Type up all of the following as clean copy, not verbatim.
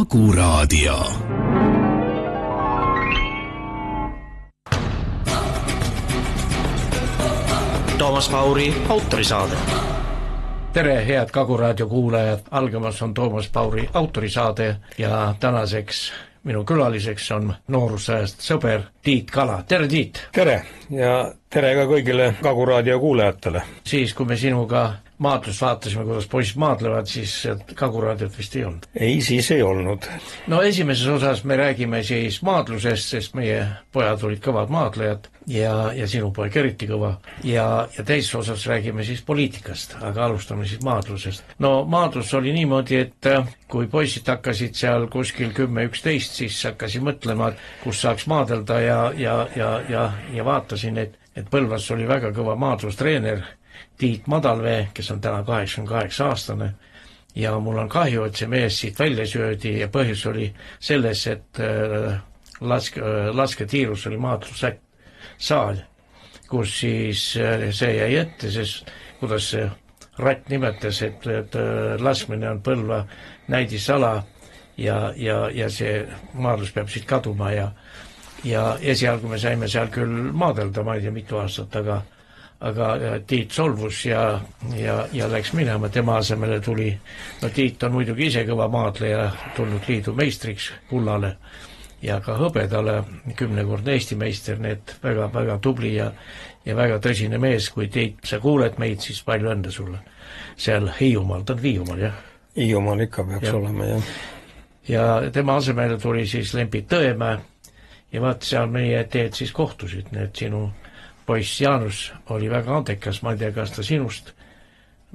Kagu Raadio. Toomas Pauri autorisaade. Tere, head Kagu Raadio kuulajad, algamas on Toomas Pauri autorisaade ja tänaseks minu külaliseks on noorusajast sõber Tiit Kala. Tere, Tiit! Tere ja tere ka kõigile Kagu Raadio kuulajatele. Siis, kui me sinuga maadlust vaatasime, kuidas poisid maadlevad, siis Kagu Raadiot vist ei olnud. Ei, siis ei olnud. No esimeses osas me räägime siis maadlusest, sest meie pojad olid kõvad maadlejad ja sinu poeg eriti kõva. Ja teises osas räägime siis poliitikast, aga alustame siis maadlusest. No maadlus oli niimoodi, et kui poisid hakkasid seal kuskil 10-11, siis hakkasin mõtlema, kus saaks maadelda ja vaatasin, et Põlvas oli väga kõva maadlustreener Tiit Madalvee, kes on täna 88-aastane ja mul on kahju, et see mees siit välja söödi ja põhjus oli selles, et lasketiirus oli maadlussaal, kus siis see jäi ette, sest kuidas see Ratt nimetas, et laskmine on Põlva näidisala ja see maadlus peab siit kaduma ja esialgu me saime seal küll maadelda, ma ei tea mitu aastat, aga Tiit solvus ja läks minema, tema asemele tuli, no Tiit on muidugi ise kõva maadleja, tulnud liidu meistriks kullale ja ka hõbedale, 10-kordne Eesti meister, need väga tubli ja väga tõsine mees, kui Tiit, sa kuuled meid, siis palju õnne sulle. Seal Hiiumaal, ta on Hiiumaal, jah? Hiiumaal ikka peaks olema, jah. Ja tema asemele tuli siis Lembit Tõemäe ja vaat seal meie teed siis kohtusid, need sinu poiss Jaanus oli väga andekas, ma ei tea, kas ta sinust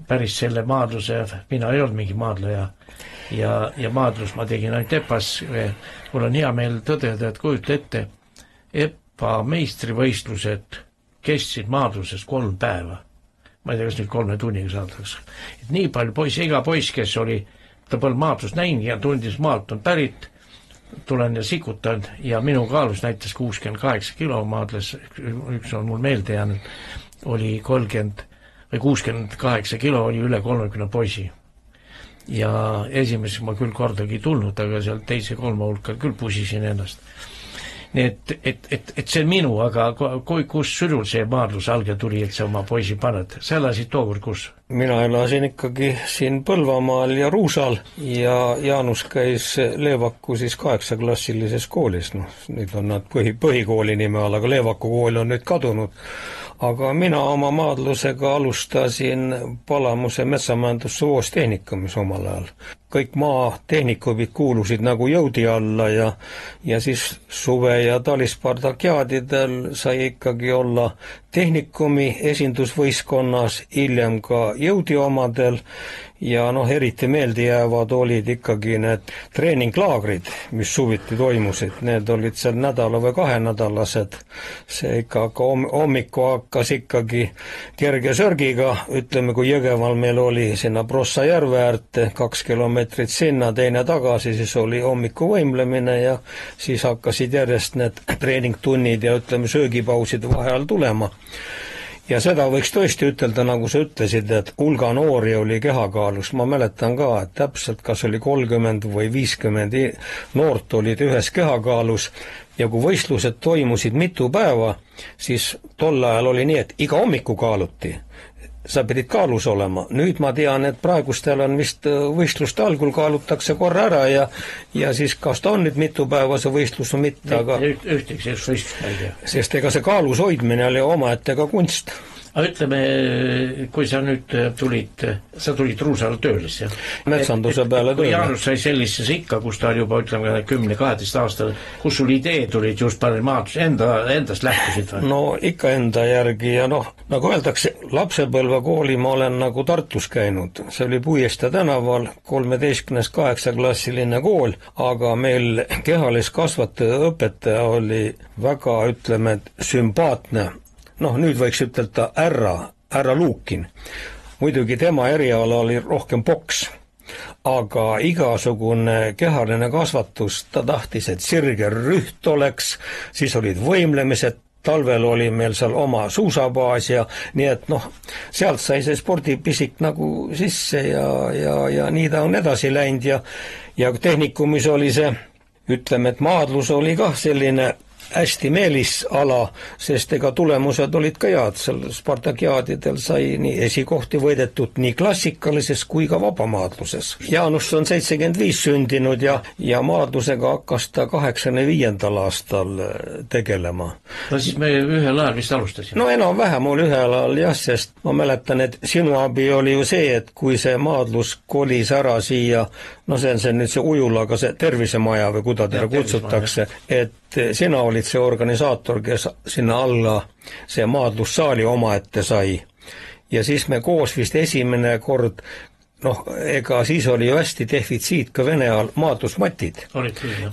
päris selle maadluse, mina ei olnud mingi maadleja ja maadlus ma tegin ainult EPA-s, mul on hea meel tõdeda, et kujutle ette, EPA meistrivõistlused kestsid maadluses 3 päeva. Ma ei tea, kas nüüd 3 tunniga saadaks. Et nii palju poisse, iga poiss, kes oli, ta polnud maadlust näinud ja tundis maalt on pärit, tulen ja sikutan ja minu kaalus näitas 68 kilo maadles, üks on mul meelde jäänud, oli 30 või 68 kilo, oli üle 30 poisi. Ja esimeseks ma küll kordagi tulnud, aga seal teise 3 hulka küll pusisin ennast. Nii et see on minu, aga kus sürul see maadlus alge tuli, et sa oma poisi paned? Sa elasid tookord kus? Mina elasin ikkagi siin Põlvamaal ja Ruusal ja Jaanus käis Leevaku siis 8-klassilises koolis. No, nüüd on nad põhikooli nime all, aga Leevaku kool on nüüd kadunud. Aga mina oma maadlusega alustasin Palamuse metsamajandussuvoos tehnikumis omal ajal. Kõik maatehnikumid kuulusid nagu jõudi alla ja siis suve- ja talispardakiaadidel sai ikkagi olla tehnikumi esindusvõistkonnas, hiljem ka jõudi omadel ja eriti meeldijäävad olid ikkagi need treeninglaagrid, mis suviti toimusid. Need olid seal nädala või 2-nädalased. See ikka hommiku hakkas ikkagi kerge sörgiga, ütleme, kui Jõgeval meil oli sinna Prossa järve äärte 2 kilomeetrit sinna, teine tagasi, siis oli hommiku võimlemine ja siis hakkasid järjest need treeningtunnid ja ütleme söögipauside vahel tulema. Ja seda võiks tõesti ütelda, nagu sa ütlesid, et hulga noori oli kehakaalus. Ma mäletan ka, et täpselt kas oli 30 või 50 noort olid ühes kehakaalus ja kui võistlused toimusid mitu päeva, siis tol ajal oli nii, et iga hommiku kaaluti. Sa pidid kaalus olema. Nüüd ma tean, et praegustel on vist võistluste algul kaalutakse korra ära ja siis kas ta on nüüd mitu päeva see võistlus või mitte, aga ühtegi võistlust ei tea. Sest ega see kaalus hoidmine oli omaette ka kunst. Aga ütleme, kui sa nüüd sa tulid Ruusale tööles, jah? Metsanduse peale tööle. Kui Jaanus sai sellisesse ikka, kus ta oli juba, ütleme, 10-12 aastal, kus sul idee tulid just palju maadlus, endast lähtusid või? No ikka enda järgi ja nagu öeldakse, lapsepõlve kooli ma olen nagu Tartus käinud. See oli Puiestja tänaval, 13-8-klassiline kool, aga meil kehaliskasvataja õpetaja oli väga, ütleme, sümpaatne. Nüüd võiks ütelda härra Luukin. Muidugi tema eriala oli rohkem boks, aga igasugune kehaline kasvatus, ta tahtis, et sirge rüht oleks, siis olid võimlemised, talvel oli meil seal oma suusabaas ja nii et sealt sai see spordipisik nagu sisse ja nii ta on edasi läinud ja tehnikumis oli see, ütleme, et maadlus oli kah selline hästi meelisala, sest ega tulemused olid ka head, seal Spartakiaadidel sai nii esikohti võidetud nii klassikalises kui ka vabamaadluses. Jaanus on 75 sündinud ja maadlusega hakkas ta 85. aastal tegelema. No siis me ühel ajal vist alustasime. No enam-vähem oli ühel ajal jah, sest ma mäletan, et sinu abi oli ju see, et kui see maadlus kolis ära siia, no see on see nüüd see Ujulaga see tervisemaja või kuda teda kutsutakse, et sina olid see organisaator, kes sinna alla see maadlussaali omaette sai. Ja siis me koos vist esimene kord, noh, ega siis oli ju hästi defitsiit ka Vene ajal maadlusmatid.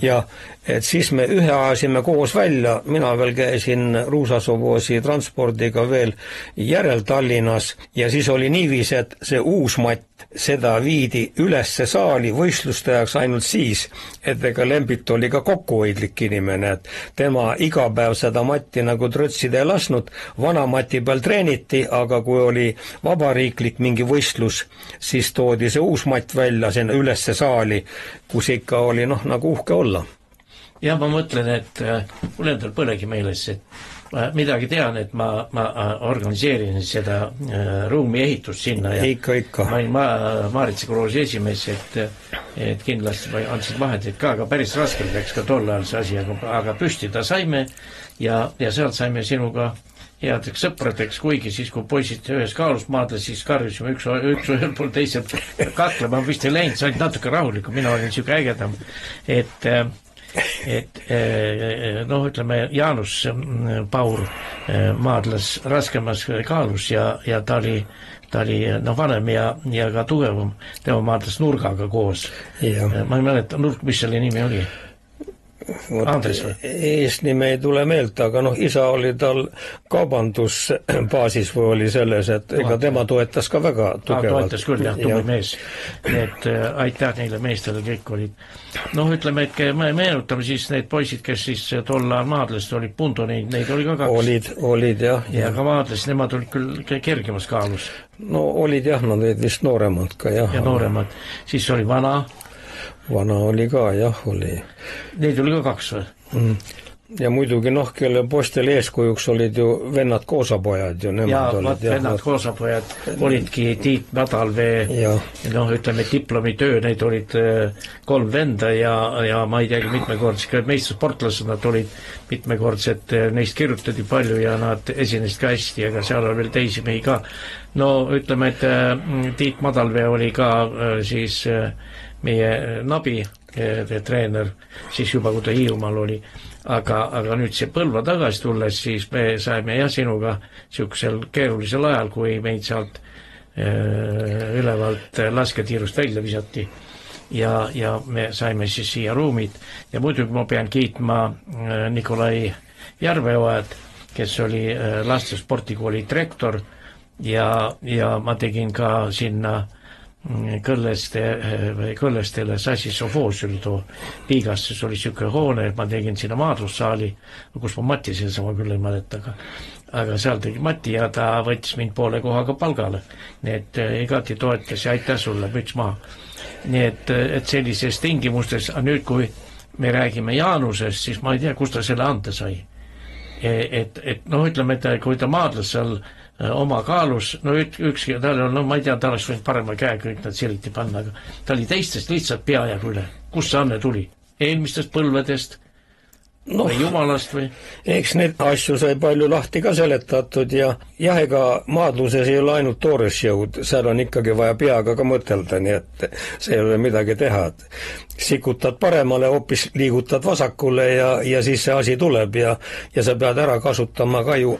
Ja et siis me ühe ajasime koos välja, mina veel käisin Ruusasovoosi transpordiga veel järel Tallinnas ja siis oli niiviisi, et see uus matt, seda viidi ülesse saali võistluste ajaks ainult siis, et ega Lembit oli ka kokkuhoidlik inimene, et tema iga päev seda matti nagu trötsida ei lasknud, vana mati peal treeniti, aga kui oli vabariiklik mingi võistlus, siis toodi see uus matt välja sinna ülesse saali, kus ikka oli noh, nagu uhke olla. Ja ma mõtlen, et mul endal põlegi meeles, et ma midagi tean, et ma organiseerin seda ruumi ehitust sinna ja ikka. Ma olin Maaritsa koloosi esimees, et kindlasti ma andsin vahendeid ka, aga päris raske läks ka tol ajal see asi, aga püsti ta saime ja sealt saime sinuga headeks sõpradeks, kuigi siis, kui poisid ühes kaalus maadles, siis karjusime üks ühel pool teisel kaklema, vist ei läinud, sa olid natuke rahulikum, mina olin siuke ägedam, et noh, ütleme, Jaanus Paur maadles raskemas kaalus ja ta oli no, vanem ja ka tugevam, tema maadles nurgaga koos. Ma ei mäleta, nurk, mis selle nimi oli? Andres või? Eesnime ei tule meelt, aga noh, isa oli tal kaubandusbaasis või oli selles, et ega tema toetas ka väga tugevalt. Toetas küll, jah, tubli mees. Et aitäh neile meestele, kõik olid. Noh, ütleme, et me meenutame siis need poisid, kes siis tolla maadlest olid Pundu, neid oli ka 2. Olid, jah. Ja ka maadlest, nemad olid küll kergemas kaalus. No olid jah, nad olid vist nooremad ka, jah. Ja nooremad. Siis oli vana oli ka, jah, oli. Neid oli ka 2 või? Ja muidugi noh, kelle poistel eeskujuks olid ju vennad koosapojad ju. Vennad koosapojad olidki Tiit Madalvee, noh, ütleme, diplomitöö, neid olid 3 venda ja ma ei teagi mitmekordsed, meistersportlased nad olid mitmekordsed, neist kirjutati palju ja nad esinesid ka hästi, aga seal oli veel teisi mehi ka. No ütleme, et Tiit Madalvee oli ka siis meie Nabi treener, siis juba kui ta Hiiumaal oli, aga nüüd see Põlva tagasi tulles, siis me saime jah sinuga siuksel keerulisel ajal, kui meid sealt ülevalt lasketiirust välja visati ja me saime siis siia ruumid ja muidugi ma pean kiitma Nikolai Järveoed, kes oli laste spordikooli direktor ja ma tegin ka sinna Kõllestele Sassi Sofoosiul too Piigastes oli siuke hoone, et ma tegin sinna maadlussaali, kus ma Mati sellesama küll ei mäleta, aga seal tegi Mati ja ta võttis mind poole kohaga palgale. Nii et igati toetas ja aitäh sulle, müts maha. Nii et sellises tingimustes, nüüd kui me räägime Jaanusest, siis ma ei tea, kus ta selle anda sai. Et noh, ütleme, et kui ta maadles seal oma kaalus, no ükski, no ma ei tea, ta oleks võinud parema käe kõik nad silti panna, aga ta oli teistest lihtsalt peajagu üle. Kust see anne tuli? Eelmistest põlvedest? Või jumalast või? Eks need asju sai palju lahti ka seletatud ja ega maadluses ei ole ainult toores jõud, seal on ikkagi vaja peaga ka mõtelda, nii et see ei ole midagi teha. Sikutad paremale, hoopis liigutad vasakule ja siis see asi tuleb ja sa pead ära kasutama ka ju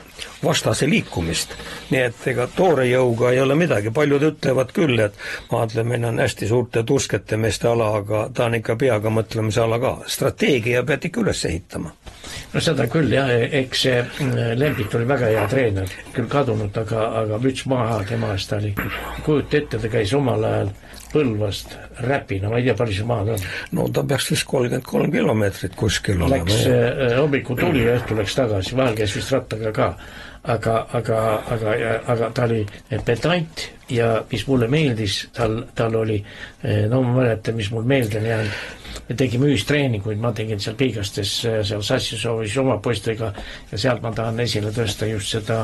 vastase liikumist. Nii et ega toore jõuga ei ole midagi. Paljud ütlevad küll, et maadlemine on hästi suurte tuskete meeste ala, aga ta on ikka peaga mõtlemise ala ka. Strateegia pead ikka üles ehitama. No seda küll jah, eks see Lembit oli väga hea treener, küll kadunud, aga müts maha tema eest oli. Kujut ette, ta käis omal ajal Põlvast Räpina, ma ei tea, palju see maad on. No ta peaks vist 33 kilomeetrit kuskil olema. Läks hommiku tuli ja õhtu läks tagasi, vahel käis vist rattaga ka, aga ta oli pedant ja mis mulle meeldis, tal oli, no ma mäletan, mis mul meelde on jäänud, me tegime ühistreeninguid, ma tegin seal Piigastes, seal Sassisoovis oma poistega ja sealt ma tahan esile tõsta just seda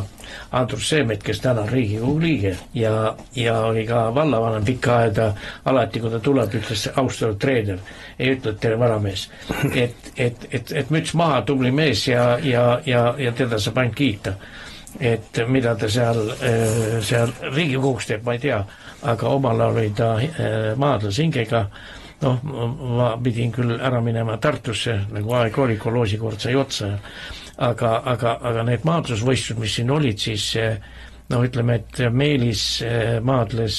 Andrus Seemet, kes täna on Riigikogu liige ja oli ka vallavanem pikka aeda, alati kui ta tuleb, ütles austatud treener, ei ütle, et tere vanamees, et müts maha, tubli mees ja teda saab ainult kiita. Et mida ta seal Riigikogus teeb, ma ei tea, aga omal oli ta maadlas hingega. Noh, ma pidin küll ära minema Tartusse, nagu aeg oli, koloosikord sai otsa, aga need maadlusvõistlused, mis siin olid, siis no ütleme, et Meelis maadles,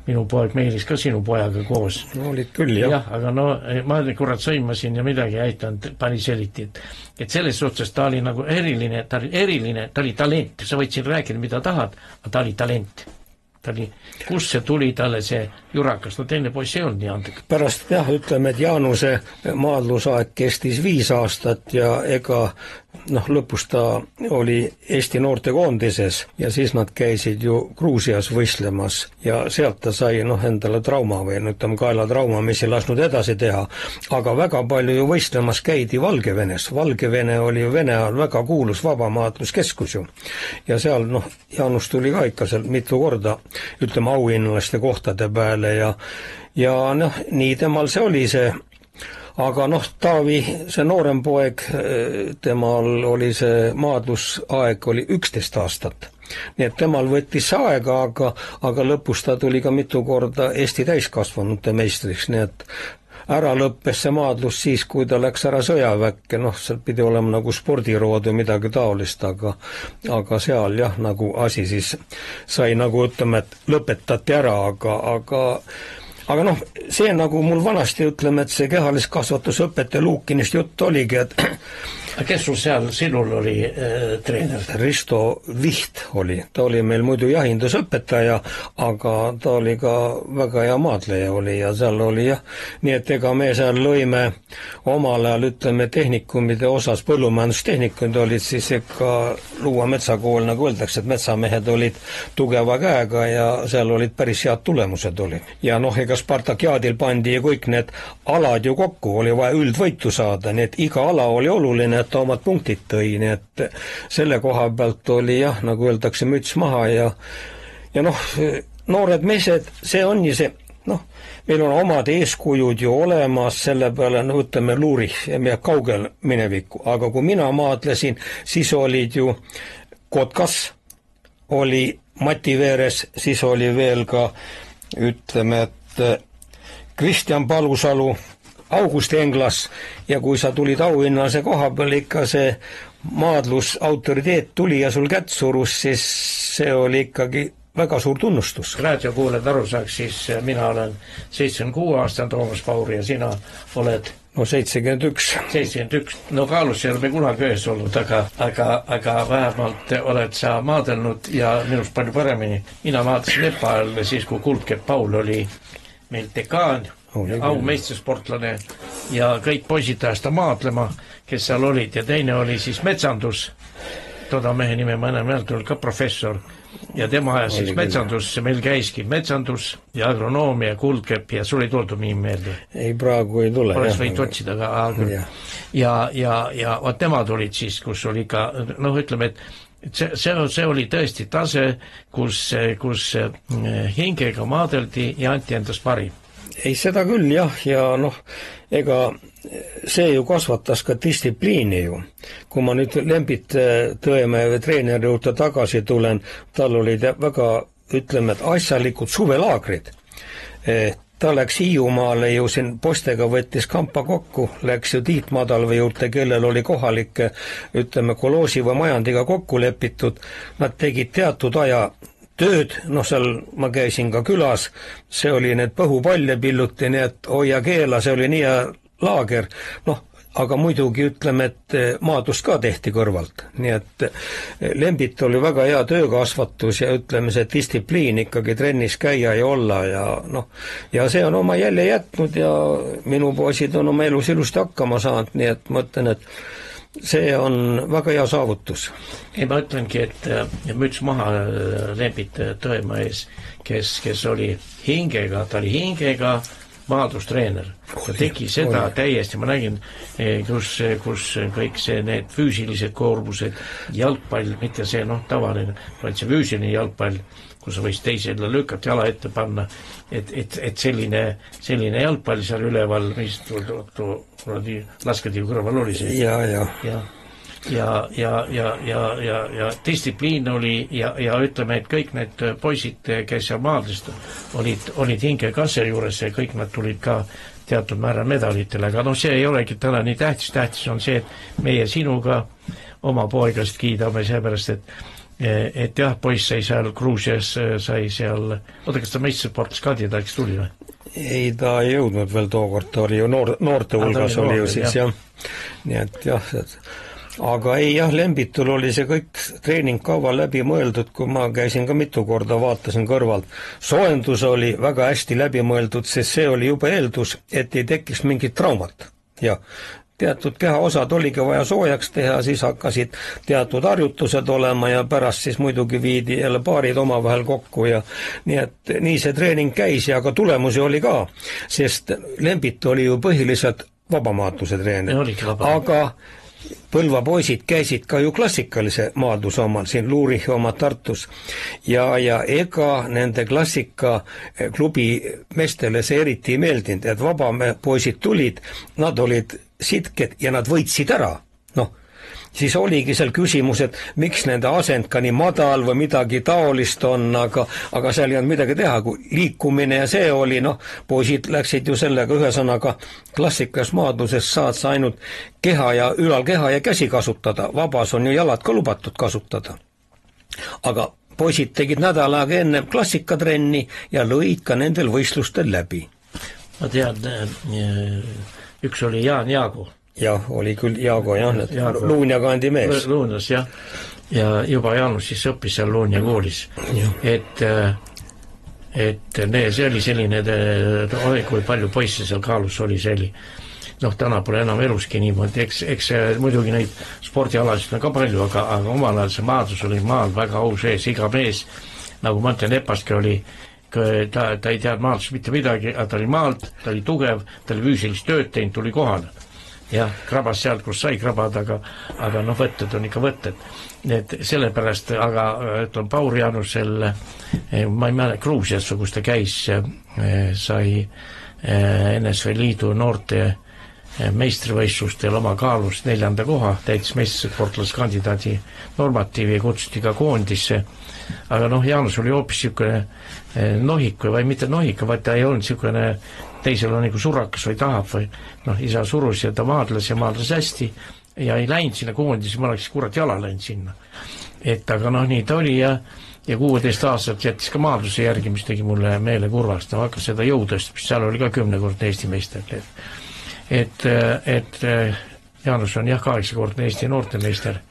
minu poeg Meelis ka sinu pojaga koos. No olid küll, jah. Jah, aga no ma kurat sõimasin ja midagi aitanud, pani seliti, et selles otsas ta oli nagu eriline, ta oli talent, sa võid siin rääkida, mida tahad, aga ta oli talent. Kus see tuli talle see jurakas, no teine poiss ei olnud nii andega. Pärast jah, ütleme, et Jaanuse maadlusaeg kestis 5 aastat ja ega lõpus ta oli Eesti noortekoondises ja siis nad käisid ju Gruusias võistlemas ja sealt ta sai endale trauma või ütleme kaelatrauma, mis ei lasknud edasi teha. Aga väga palju ju võistlemas käidi Valgevenes. Valgevene oli ju Vene ajal väga kuulus vabamaadluskeskus ju. Ja seal Jaanus tuli ka ikka seal mitu korda, ütleme, auhinnalaste kohtade peale ja nii temal see oli see. Aga Taavi, see noorem poeg, temal oli see maadlusaeg oli 11 aastat. Nii et temal võttis see aega, aga lõpus ta tuli ka mitu korda Eesti täiskasvanute meistriks, nii et ära lõppes see maadlus siis, kui ta läks ära sõjaväkke, seal pidi olema nagu spordirood või midagi taolist, aga seal jah, nagu asi siis sai nagu ütleme, et lõpetati ära, aga see nagu mul vanasti ütleme, et see kehalist kasvatusõpetaja Luukinist jutt oligi, et kes sul seal sinul oli treener? Risto Viht oli, ta oli meil muidu jahindusõpetaja, aga ta oli ka väga hea maadleja oli ja seal oli jah, nii et ega me seal lõime omal ajal ütleme tehnikumide osas, põllumajandustehnikumid olid siis ikka Luua metsakool, nagu öeldakse, et metsamehed olid tugeva käega ja seal olid päris head tulemused olid. Ja ega Spartakiaadil pandi kõik need alad ju kokku, oli vaja üldvõitu saada, nii et iga ala oli oluline, et ta omad punktid tõi, nii et selle koha pealt oli jah, nagu öeldakse, müts maha ja noored meesed, see on ju see, meil on omad eeskujud ju olemas, selle peale, ütleme, Luurich ja kaugel minevikku, aga kui mina maadlesin, siis olid ju Kotkas, oli Mati Veeres, siis oli veel ka, ütleme, et Kristjan Palusalu, August Englas ja kui sa tulid auhinnalise koha peal, ikka see maadlus autoriteet tuli ja sul kätt surus, siis see oli ikkagi väga suur tunnustus. Raadiokuuled aru saaks, siis mina olen 76 aastane Toomas Pauri ja sina oled 71. No kaalus ei ole me kunagi ühes olnud, aga vähemalt oled sa maadelnud ja minust palju paremini. Mina maadlesin EPA ajal siis, kui Kuldkepp Paul oli meil dekaan, aumeistrisportlane ja kõik poisid tahasta maadlema, kes seal olid ja teine oli siis metsandus, toda mehe nime ma enam jälle tulnud ka professor ja tema ajas siis metsandus, meil käiski metsandus ja agronoomia, Kuldkepp ja sul ei tuldu nii meelde? Ei, praegu ei tule. Oleks võid otsida ka ja tema tulid siis, kus oli ka, ütleme, et see oli tõesti tase, kus hingega maadeldi ja anti endast parim. Ei, seda küll jah, ja ega see ju kasvatas ka distsipliini ju. Kui ma nüüd Lembit Tõemäe treeneri juurde tagasi tulen, tal olid väga, ütleme, et asjalikud suvelaagrid. Ta läks Hiiumaale ju siin postega võttis kampa kokku, läks ju Tiit Madalve juurde, kellel oli kohalike, ütleme, koloosi või majandiga kokku lepitud. Nad tegid teatud aja tööd, seal ma käisin ka külas, see oli need põhupalle pilluti, nii et hoia keela, see oli nii hea laager, aga muidugi ütleme, et maadlust ka tehti kõrvalt, nii et Lembit oli väga hea töökasvatus ja ütleme, see distsipliin ikkagi trennis käia ja olla ja noh, ja see on oma jälje jätnud ja minu poisid on oma elus ilusti hakkama saanud, nii et ma ütlen, et see on väga hea saavutus. Ei, ma ütlengi, et müts maha Lembit Tõemaa ees, kes oli hingega, ta oli hingega maadlustreener. Ta tegi seda täiesti, ma nägin, kus kõik need füüsilised koormused, jalgpall, mitte see tavaline, vaid see füüsiline jalgpall, kus sa võis teisele lükata jala ette panna, et selline jalgpall seal üleval, mis lasketiiv kõrval oli see. Ja distsipliin oli ja ütleme, et kõik need poisid, kes seal maadlist olid hinge kantseri juures ja kõik nad tulid ka teatud määral medalitele, aga see ei olegi täna nii tähtis on see, et meie sinuga oma poegast kiidame, seepärast, et jah, poiss sai seal Gruusias, sai seal, kas ta meistrisportlas kandidaadiks tuli või? Ei, ta ei jõudnud veel tookord, ta oli ju noorte hulgas oli ju siis jah, nii et jah, aga ei jah, Lembitul oli see kõik treeningkava läbi mõeldud, kui ma käisin ka mitu korda, vaatasin kõrvalt. Soojendus oli väga hästi läbi mõeldud, sest see oli juba eeldus, et ei tekiks mingit traumat. Ja teatud kehaosad oligi vaja soojaks teha, siis hakkasid teatud harjutused olema ja pärast siis muidugi viidi jälle paarid omavahel kokku ja nii et nii see treening käis ja ka tulemusi oli ka, sest Lembit oli ju põhiliselt vabamaatluse treener, aga Põlva poisid käisid ka ju klassikalise maadluse omal, siin Luurichi oma Tartus ja ega nende klassikaklubi meestele see eriti ei meeldinud, et vabapoisid tulid, nad olid sitked ja nad võitsid ära, siis oligi seal küsimus, et miks nende asend ka nii madal või midagi taolist on, aga seal ei olnud midagi teha, kui liikumine ja see oli, poisid läksid ju sellega ühesõnaga klassikas maadluses saad sa ainult keha ja ülalkeha ja käsi kasutada, vabas on ju jalad ka lubatud kasutada. Aga poisid tegid nädal aega enne klassikatrenni ja lõid ka nendel võistlustel läbi. Ma tean, üks oli Jaan Jaago. Jah, oli küll Jaago, Luunja kandi mees. Luunjas, jah. Ja juba Jaanus siis õppis seal Luunja koolis. Et see oli selline, kui palju poisse seal kaalus oli selli. Täna pole enam eluski niimoodi, eks muidugi neid spordialasid on ka palju, aga omal ajal see maadlus oli maal väga au sees, iga mees, nagu ma ütlen, Epaski oli, ta ei tead maadlus mitte midagi, aga ta oli maalt, ta oli tugev, ta oli füüsilist tööd teinud, tuli kohale. Jah, krabas sealt, kus sai krabada, aga võtted on ikka võtted. Need sellepärast, aga ütleme, Paul Jaanusel, ma ei mäleta, Gruusias, kus ta käis, sai NSV Liidu noorte meistrivõistlustel oma kaalust 4. koha, täitis meistrisportlaskandidaadi normatiivi ja kutsuti ka koondisse. Aga Jaanus oli hoopis niisugune nohik või mitte nohik, vaid ta ei olnud niisugune teisel on nagu surakas või tahab või isa surus ja ta maadles hästi ja ei läinud sinna koondisse, ma oleks kurat jala läinud sinna. Et aga nii ta oli ja 16 aastat jättis ka maadluse järgi, mis tegi mulle meele kurvast, ta hakkas seda jõudest, mis seal oli ka 10-kordne Eesti meister. Et Jaanus on 8-kordne Eesti noortemeister.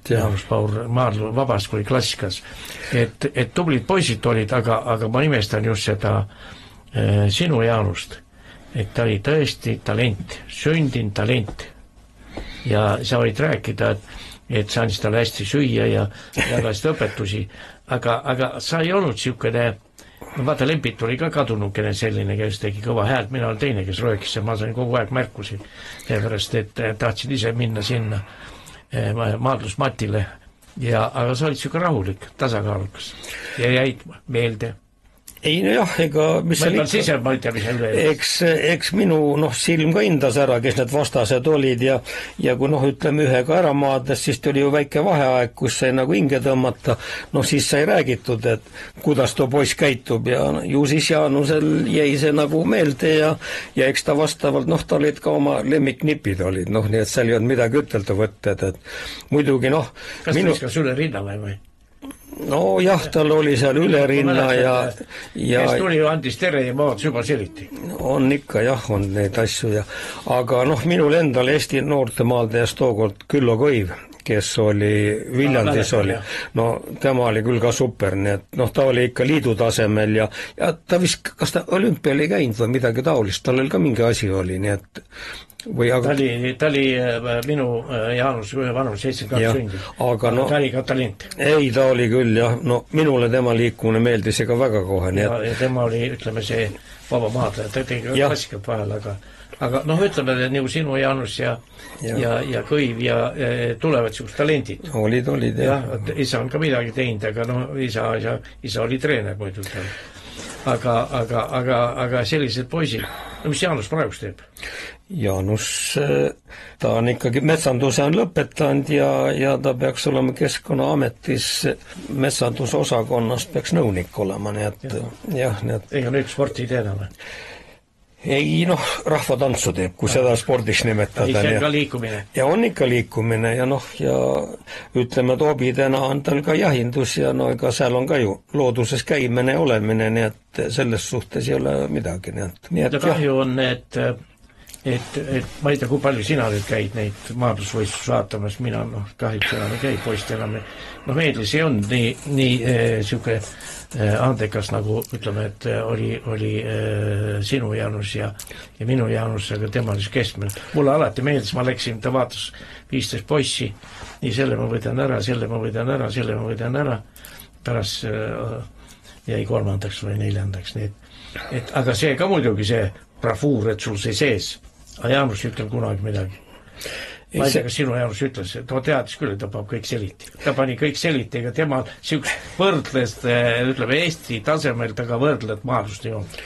Jaanus Paul maadlu vabast kui klassikas. Et tublid poisid olid, aga ma imestan just seda sinu Jaanust, et ta oli tõesti talent, sündinud talent ja sa võid rääkida, et sa andis talle hästi süüa ja hästi õpetusi, aga sa ei olnud niisugune, vaata Lembit oli ka kadunukene selline, kes tegi kõva häält, mina olen teine, kes röökis ja ma sain kogu aeg märkusi, seepärast, et tahtsid ise minna sinna maadlusmatile aga sa olid niisugune rahulik, tasakaalukas ja jäid meelde. Ei ega mis seal eks minu silm ka hindas ära, kes need vastased olid ja kui ütleme ühega ära maadles, siis tuli ju väike vaheaeg, kus sai nagu hinge tõmmata, siis sai räägitud, et kuidas too poiss käitub ja ju siis Jaanusel jäi see nagu meelde ja eks ta vastavalt, ta olid ka oma lemmiknipid olid, nii et seal ei olnud midagi ütelda võtta, et muidugi Kas ta viskas üle rinna või? no jah, tal oli seal üle rinna ja kes tuli ju andis tere ja maad juba seliti. On ikka jah, on neid asju ja aga noh, minul endal Eesti noortemaaldajas tookord Küllo Kõiv, kes oli Viljandis oli, no tema oli küll ka super, nii et noh, ta oli ikka liidu tasemel ja ta vist, kas ta olümpial ei käinud või midagi taolist, tal oli ka mingi asi oli, nii et või aga... ta oli minu Jaanus vanus 72 sündi, aga no, ta oli ka talent. Ei, ta oli küll jah, no minule tema liikumine meeldis ega väga kohe, nii et... Ja tema oli, ütleme, see vaba maadleja, ta tegi klassikat vahel, aga noh, ütleme, et nagu sinu Jaanus ja Kõiv ja tulevad siuksed talendid. Olid, jah. Isa on ka midagi teinud, aga no isa oli treener muidu. Aga sellised poisid, no mis Jaanus praegu teeb? Jaanus, ta on ikkagi metsanduse on lõpetanud ja ta peaks olema Keskkonnaametis metsandusosakonnast peaks nõunik olema, nii et jah, nii et... Ega nüüd sporti ei tee enam? Ei, noh, rahvatantsu teeb, kui seda spordiks nimetada. See on ka liikumine. Ja on ikka liikumine ja noh, ja ütleme, Toobidena on tal ka jahindus ja no ega seal on ka ju looduses käimine ja olemine, nii et selles suhtes ei ole midagi. Nii et kahju on, et ma ei tea, kui palju sina nüüd käid neid maadlusvõistlus vaatamas, mina kahjuks enam ei käi, poist enam meeldis ei olnud nii siuke andekas, nagu ütleme, et oli sinu Jaanus ja minu Jaanus, aga tema oli keskmine. Mulle alati meeldis, ma läksin, ta vaatas 15 poissi, nii selle ma võidan ära, pärast jäi 3. või 4. Aga see ka muidugi see bravuur, et sul see sees, aga Jaanus ei ütle kunagi midagi. Ma ei tea, kas sinu Jaanus ütles, ta teadis küll, et ta paneb kõik seliti. Ta pani kõik seliti, ega tema võrdles, ütleme, Eesti tasemel, taga võrdled maadlust ei olnud.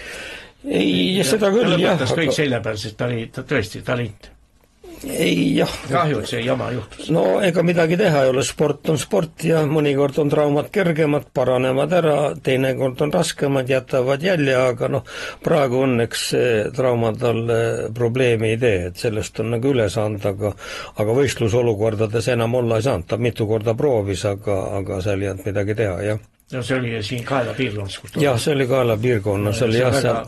Ei, seda küll, jah. Ta lõpetas kõik selja peal, sest ta oli tõesti talent. Ei, jah. Kahju, et see jama juhtus. No ega midagi teha ei ole, sport on sport ja mõnikord on traumad kergemad, paranevad ära, teinekord on raskemad, jätavad jälje, aga noh, praegu õnneks traumad talle probleemi ei tee, et sellest on nagu üle saanud, aga võistlusolukordades enam olla ei saanud, ta mitu korda proovis, aga seal ei olnud midagi teha, jah. No see oli siin Kaela piirkonnas. Jah, see oli Kaela piirkonnas. See oli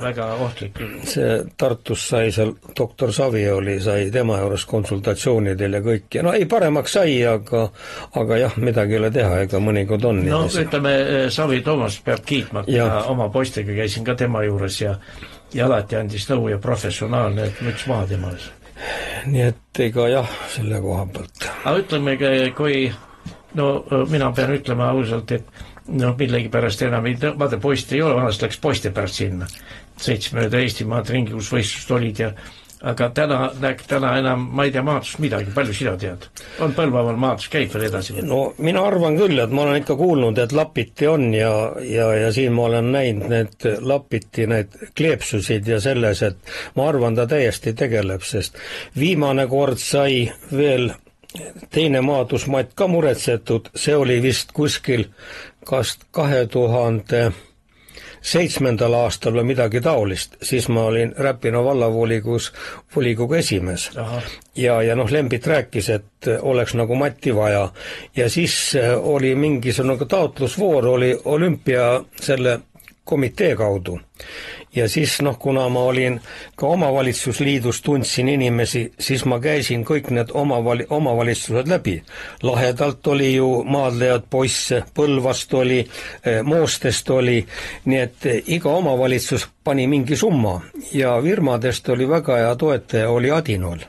väga ohtlik. See Tartus sai seal, doktor Savi sai tema juures konsultatsioonidel ja kõik. Ja no ei, paremaks sai, aga jah, midagi ei ole teha, ega mõnikord on. No ütleme, Savi Toomas peab kiitma, oma poistega käisin ka tema juures ja alati andis nõu ja professionaalne, et müts maha temas. Nii et ega jah, selle koha pealt. Aga ütleme, kui mina pean ütlema ausalt, et millegi pärast enam ei vaata, poist ei ole, vanast läks poiste pärast sinna. 7 mööda Eestimaad ringi, kus võistlust olid aga täna enam, ma ei tea maadlust midagi, palju sina tead? On Põlvamaal maadlus, käib veel edasi? No mina arvan küll, et ma olen ikka kuulnud, et Lapiti on ja siin ma olen näinud need Lapiti, need kleepsusid ja selles, et ma arvan, ta täiesti tegeleb, sest viimane kord sai veel teine maadlusmatt ka muretsetud, see oli vist kuskil kas 2007. aastal või midagi taolist, siis ma olin Räpina vallavolikogu esimees. Ja Lembit rääkis, et oleks nagu matti vaja ja siis oli mingisugune taotlusvoor, oli olümpia selle komitee kaudu. Ja siis kuna ma olin ka omavalitsusliidus, tundsin inimesi, siis ma käisin kõik need omavalitsused läbi. Lahedalt oli ju maadlejad poisse, Põlvast oli, Moostest oli, nii et iga omavalitsus pani mingi summa ja firmadest oli väga hea toetaja, oli Adinol.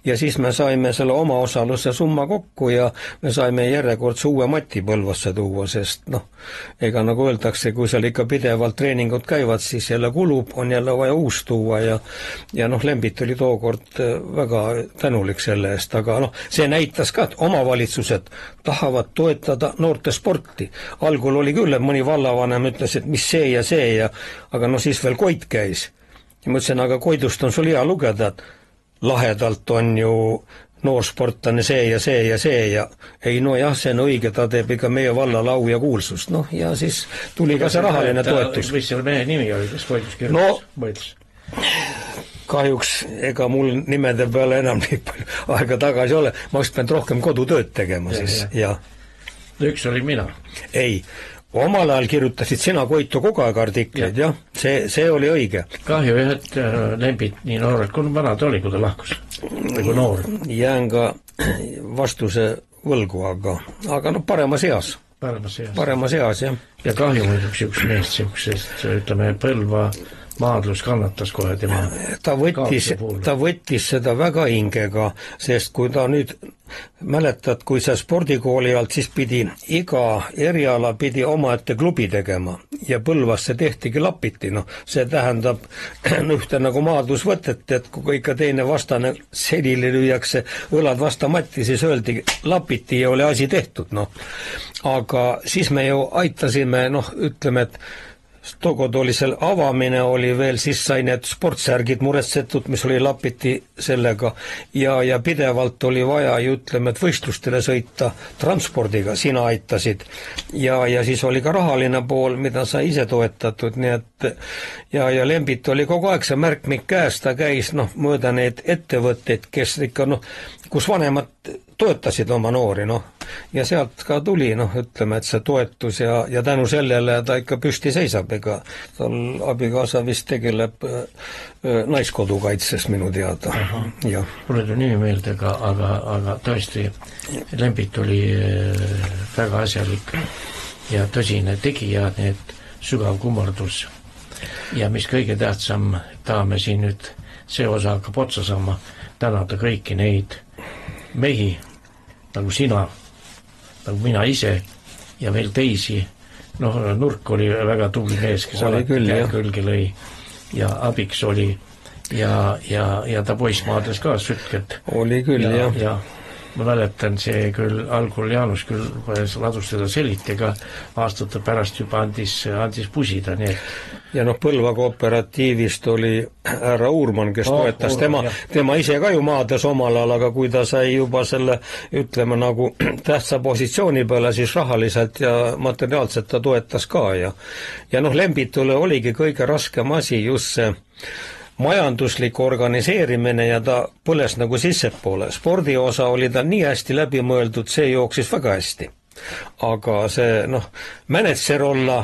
Ja siis me saime selle omaosaluse summa kokku ja me saime järjekordse uue mati Põlvasse tuua, sest ega nagu öeldakse, kui seal ikka pidevalt treeningud käivad, siis jälle kulub, on jälle vaja uus tuua ja Lembit oli tookord väga tänulik selle eest, aga see näitas ka, et omavalitsused tahavad toetada noorte sporti. Algul oli küll, et mõni vallavanem ütles, et mis see ja aga siis veel Koit käis. Ja mõtlesin, aga Koidust on sul hea lugeda, et lahedalt on ju noorsportlane see ja ei see on õige, ta teeb ikka meie vallale au ja kuulsust, ja siis tuli ka see rahaline toetus. Mis selle mehe nimi oli, kes Koidus? Kahjuks ega mul nimede peale enam nii palju aega tagasi ole, ma oleks pidanud rohkem kodutööd tegema siis, ja. üks oli mina. Ei, omal ajal kirjutasid sina, Koitu, kogu aeg artikleid, jah, see oli õige. Kahju, et Lembit nii noored, kui vanad oli, kui ta lahkus, kui noor. Jään ka vastuse võlgu, aga no paremas eas, jah. Ja kahju muiduks üks meest, sest ütleme, Põlva maadlus kannatas kohe tema. Ta võttis seda väga hingega, sest kui ta nüüd, mäletad, kui see spordikooli alt, siis pidi iga eriala pidi omaette klubi tegema ja Põlvasse tehtigi Lapiti, see tähendab ühte nagu maadlusvõtet, et kui ikka teine vastane selili lüüakse õlad vasta matti, siis öeldi Lapiti ja oli asi tehtud, aga siis me ju aitasime, ütleme, et tookord oli seal avamine, oli veel, siis sai need sportsärgid muretsetud, mis oli Lapiti sellega ja pidevalt oli vaja ju ütleme, et võistlustele sõita transpordiga, sina aitasid ja siis oli ka rahaline pool, mida sa ise toetatud, nii et ja Lembit oli kogu aeg see märkmik käes, ta käis mööda neid ettevõtteid, kes ikka kus vanemad toetasid oma noori, ja sealt ka tuli, ütleme, et see toetus ja tänu sellele ta ikka püsti seisab, ega tal abikaasa vist tegeleb naiskodukaitses minu teada. Mulle tuli nimi meelde, aga tõesti Lembit oli väga asjalik ja tõsine tegija, need sügav kummardus. Ja mis kõige tähtsam, tahame siin nüüd see osa hakkab otsa saama, tänada kõiki neid mehi, nagu sina, nagu mina ise ja veel teisi, Nurk oli väga tubli mees, kes alati külge lõi ja abiks oli ja ta poissmaades ka sütked. Oli küll, jah. Ja ma mäletan, see küll algul Jaanus küll ladus teda selitega, aastate pärast juba andis pusida, nii et ja Põlva kooperatiivist oli härra Uurman, kes toetas tema ise ka ju maades omal ajal, aga kui ta sai juba selle, ütleme nagu tähtsa positsiooni peale, siis rahaliselt ja materiaalselt ta toetas ka ja Lembitule oligi kõige raskem asi just see majanduslik organiseerimine ja ta põles nagu sissepoole. Spordiosa oli ta nii hästi läbi mõeldud, see jooksis väga hästi. Aga see, mänetser olla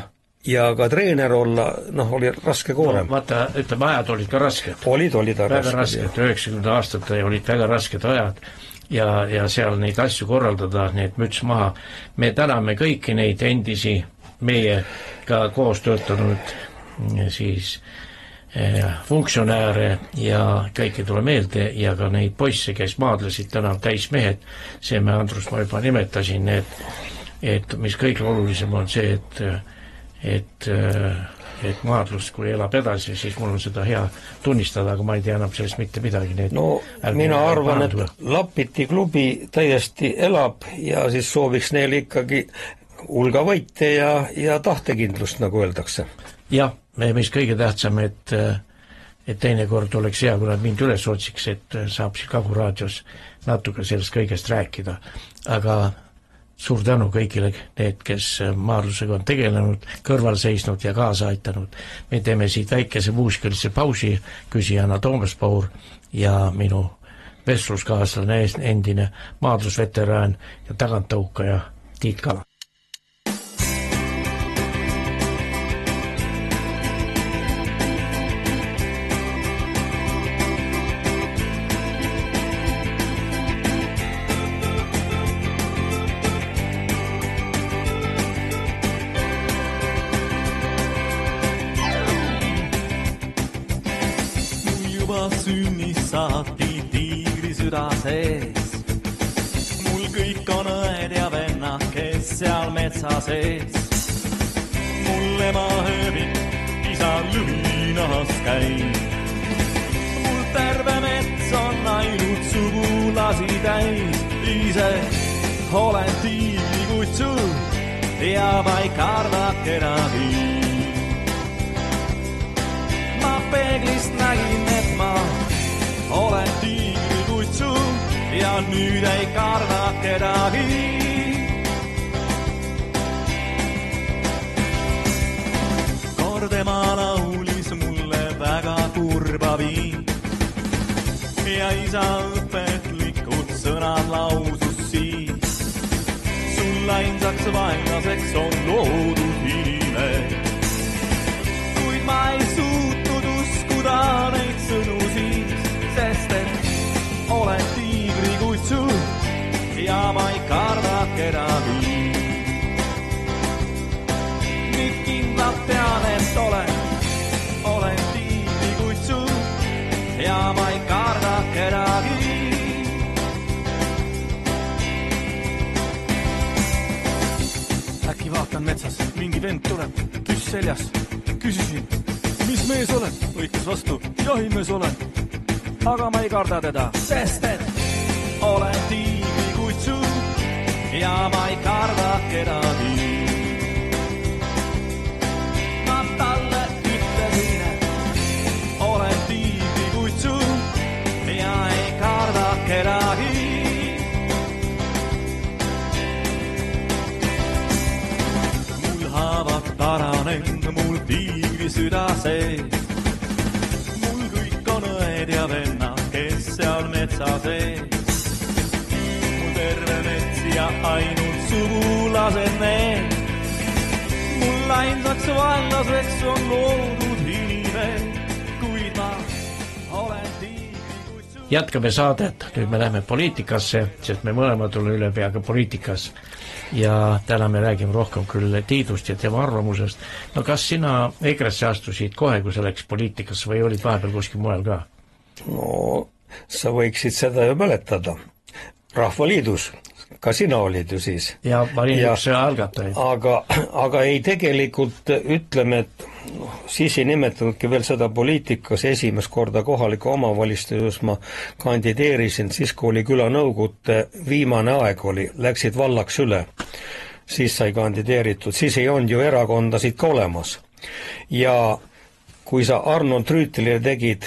ja ka treener olla, oli raske koorem. Vaata, ütleme, ajad olid ka rasked. Olid väga rasked. 90 aastate olid väga rasked ajad ja seal neid asju korraldada, need müts maha. Me täname kõiki neid endisi meie ka koos töötanud siis funktsionääre ja kõiki tule meelde ja ka neid poisse, kes maadlesid täna täismehed, see me Andrus ma juba nimetasin, et mis kõige olulisem on see, et maadlus, kui elab edasi, siis mul on seda hea tunnistada, aga ma ei tea enam sellest mitte midagi. Mina arvan, et Lapiti klubi täiesti elab ja siis sooviks neil ikkagi hulga võite ja tahtekindlust, nagu öeldakse. Jah, mis kõige tähtsam, et teinekord oleks hea, kui nad mind üles otsiks, et saab siin Kagu raadios natuke sellest kõigest rääkida. Aga suur tänu kõigile need, kes maadlusega on tegelenud, kõrval seisnud ja kaasa aitanud. Me teeme siit väikese muusikalise pausi, küsijana Toomas Paur ja minu vestluskaaslane endine maadlusveteraan ja taganttõukaja Tiit Kala. Mul kõik on õed ja vennad, kes seal metsa sees. Mul ema hööbib, isa lühinahas käib. Mul terve mets on ainult sugulasi täis. Ise olen tiivikutsu ja ma ei karda kedagi. Ma peeglist nägin, et ma olen tiivikutsu ja nüüd ei karda kedagi. Kord ema laulis mulle väga kurba viin ja isa õpetlikud sõnad lausus siis. Sul mul ainsaks vaenlaseks on loodud inimene. Kuid ma ei suutnud uskuda neid sõnu siis, sest et olen tiigrikutsu ja ma ei karda kedagi. Nüüd kindlalt tean, et olen tiigrikutsu ja ma ei karda kedagi. Äkki vaatan metsas, mingi vend tuleb, püss seljas. Küsisin, mis mees oled? Võitles vastu, jahimees olen. Aga ma ei karda teda, sest et olen tiigrikutsu ja ma ei karda kedagi. Ma talle ütlesin, et olen tiigrikutsu ja ei karda kedagi. Haavad paranenud mul tiigri süda sees. Mul kõik on õed ja vennad, kes seal metsa sees. Mul terve mets ja ainult sugulased need. Mul ainsaks vaenlaseks on loodud inimene, kuid ma olen tiigrikutsu. Jätkame saadet, nüüd me läheme poliitikasse, sest me mõlemad oleme üle peaga poliitikas. Ja täna me räägime rohkem küll Tiidust ja tema arvamusest. No kas sina EKRE-sse astusid kohe, kui sa läks poliitikasse või olid vahepeal kuskil mujal ka? No, sa võiksid seda ju mäletada. Rahvaliidus, ka sina olid ju siis. Ja ma olin üks algatajaid. Aga ei tegelikult ütleme, et siis ei nimetanudki veel seda poliitikas esimest korda kohaliku omavalitsustes ma kandideerisin, siis kui oli külanõukogude viimane aeg oli, läksid vallaks üle, siis sai kandideeritud, siis ei olnud ju erakondasid ka olemas. Ja kui sa Arnold Rüütelile tegid,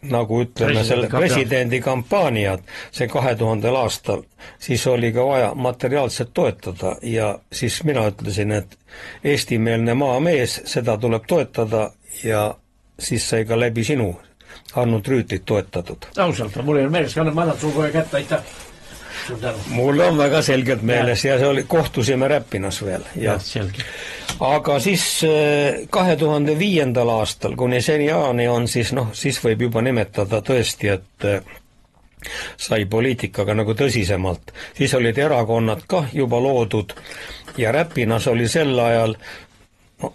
nagu ütleme, selle presidendi kampaaniad, see 2000. aastal, siis oli ka vaja materiaalselt toetada ja siis mina ütlesin, et eestimeelne maamees, seda tuleb toetada ja siis sai ka läbi sinu Arnold Rüütlit toetatud. Ausalt, mul ei ole meeles, ma annan sul kohe kätte, aitäh. Mul on väga selgelt meeles ja see oli, kohtusime Räpinas veel. Ja, selge. Aga siis 2005. aastal, kuni seniaani on siis võib juba nimetada tõesti, et sai poliitikaga nagu tõsisemalt. Siis olid erakonnad ka juba loodud ja Räpinas oli sel ajal,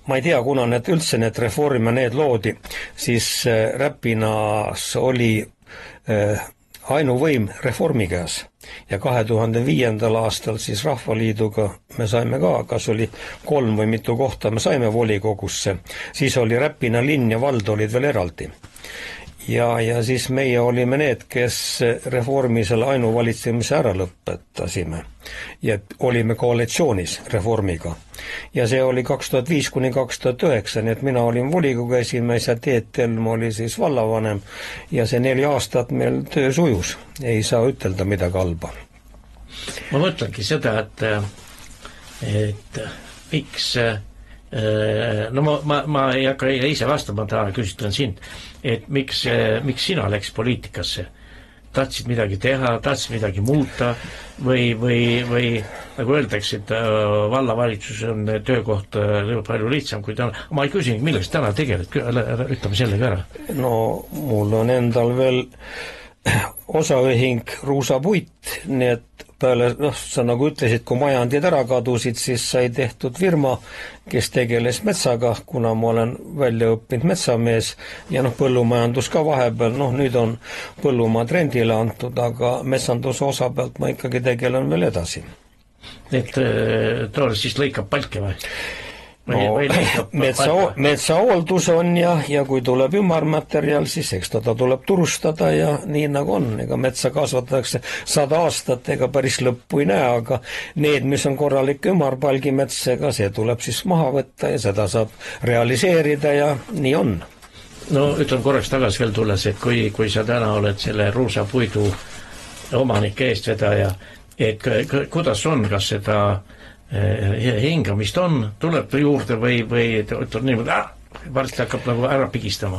ma ei tea, kuna üldse need reforme need loodi, siis Räpinas oli ainuvõim reformi käes. Ja 2005. aastal siis Rahvaliiduga me saime ka, kas oli 3 või mitu kohta, me saime volikogusse. Siis oli Räpina linn ja vald olid veel eraldi. Ja siis meie olime need, kes reformi selle ainuvalitsemise ära lõpetasime. Ja olime koalitsioonis reformiga. Ja see oli 2005 kuni 2009, nii et mina olin volikogu esimees ja Teet Helm oli siis vallavanem ja see 4 aastat meil töö sujus. Ei saa ütelda midagi halba. Ma mõtlengi seda, et miks, no ma ei hakka ise vastama, ta küsitan sind, et miks sina läks poliitikasse? Tahtsid midagi teha, tahtsid midagi muuta või nagu öeldakse, et vallavalitsus on töökoht palju lihtsam kui täna. Ma ei küsin, millest täna tegeled, ütleme sellega ära. No mul on endal veel osaühing Ruusapuit, nii et peale, sa nagu ütlesid, kui majandid ära kadusid, siis sai tehtud firma, kes tegeles metsaga, kuna ma olen välja õppinud metsamees ja põllumajandus ka vahepeal, nüüd on põllumaa trendile antud, aga metsanduse osa pealt ma ikkagi tegelen veel edasi. Et toole siis lõikab palke või? No, metsahooldus on ja kui tuleb ümarmaterjal, siis eks ta tuleb turustada ja nii nagu on. Ega metsa kasvatatakse 100 aastat, ega päris lõppu ei näe, aga need, mis on korralik ümarpalgimets, ega see tuleb siis maha võtta ja seda saab realiseerida ja nii on. No ütlen korraks tagasi veel tulles, et kui sa täna oled selle Ruusapuidu omanike eestvedaja, et kuidas on, kas seda hingamist on, tuleb juurde või ütleb niimoodi, varsti hakkab nagu ära pigistama?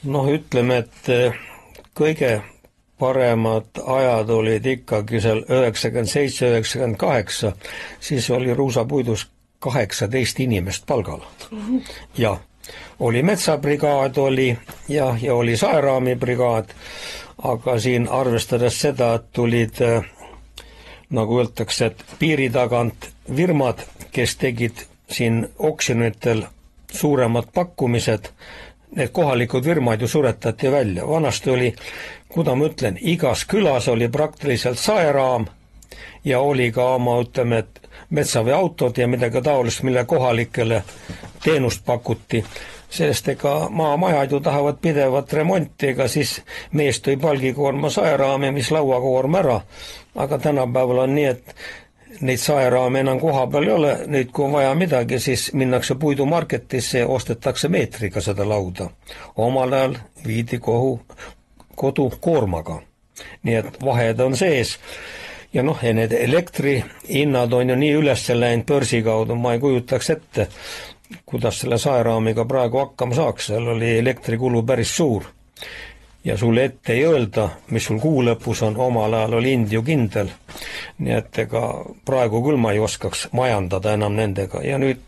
Ütleme, et kõige paremad ajad olid ikkagi seal 97-98, siis oli Ruusapuidus 18 inimest palgal. Ja oli metsabrigaad oli ja oli Saeraami brigaad, aga siin arvestades seda, et tulid, nagu öeltakse, et piiri tagant firmad, kes tegid siin oksjonitel suuremad pakkumised, need kohalikud firmad ju suretati välja. Vanasti oli, kuida ma ütlen, igas külas oli praktiliselt Saeraam ja oli ka oma, ütleme, et metsaveeautod ja midagi taolist, mille kohalikele teenust pakuti. Sellest ega maamajad ju tahavad pidevat remonti, ega siis mees tõi palgikoorma Saeraami, mis lauakoorma ära. Aga tänapäeval on nii, et neid Saeraami enam koha peal ei ole, nüüd kui on vaja midagi, siis minnakse puidumarketisse ja ostetakse meetriga seda lauda. Omal ajal viidi kodu koormaga. Nii et vahed on sees. Ja noh, ja need elektrihinnad on ju nii üles läinud börsi kaudu, ma ei kujutaks ette, kuidas selle Saeraamiga praegu hakkama saaks, seal oli elektrikulu päris suur. Ja sulle ette ei öelda, mis sul kuu lõpus on, omal ajal oli hind ju kindel. Nii et ega praegu küll ma ei oskaks majandada enam nendega. Ja nüüd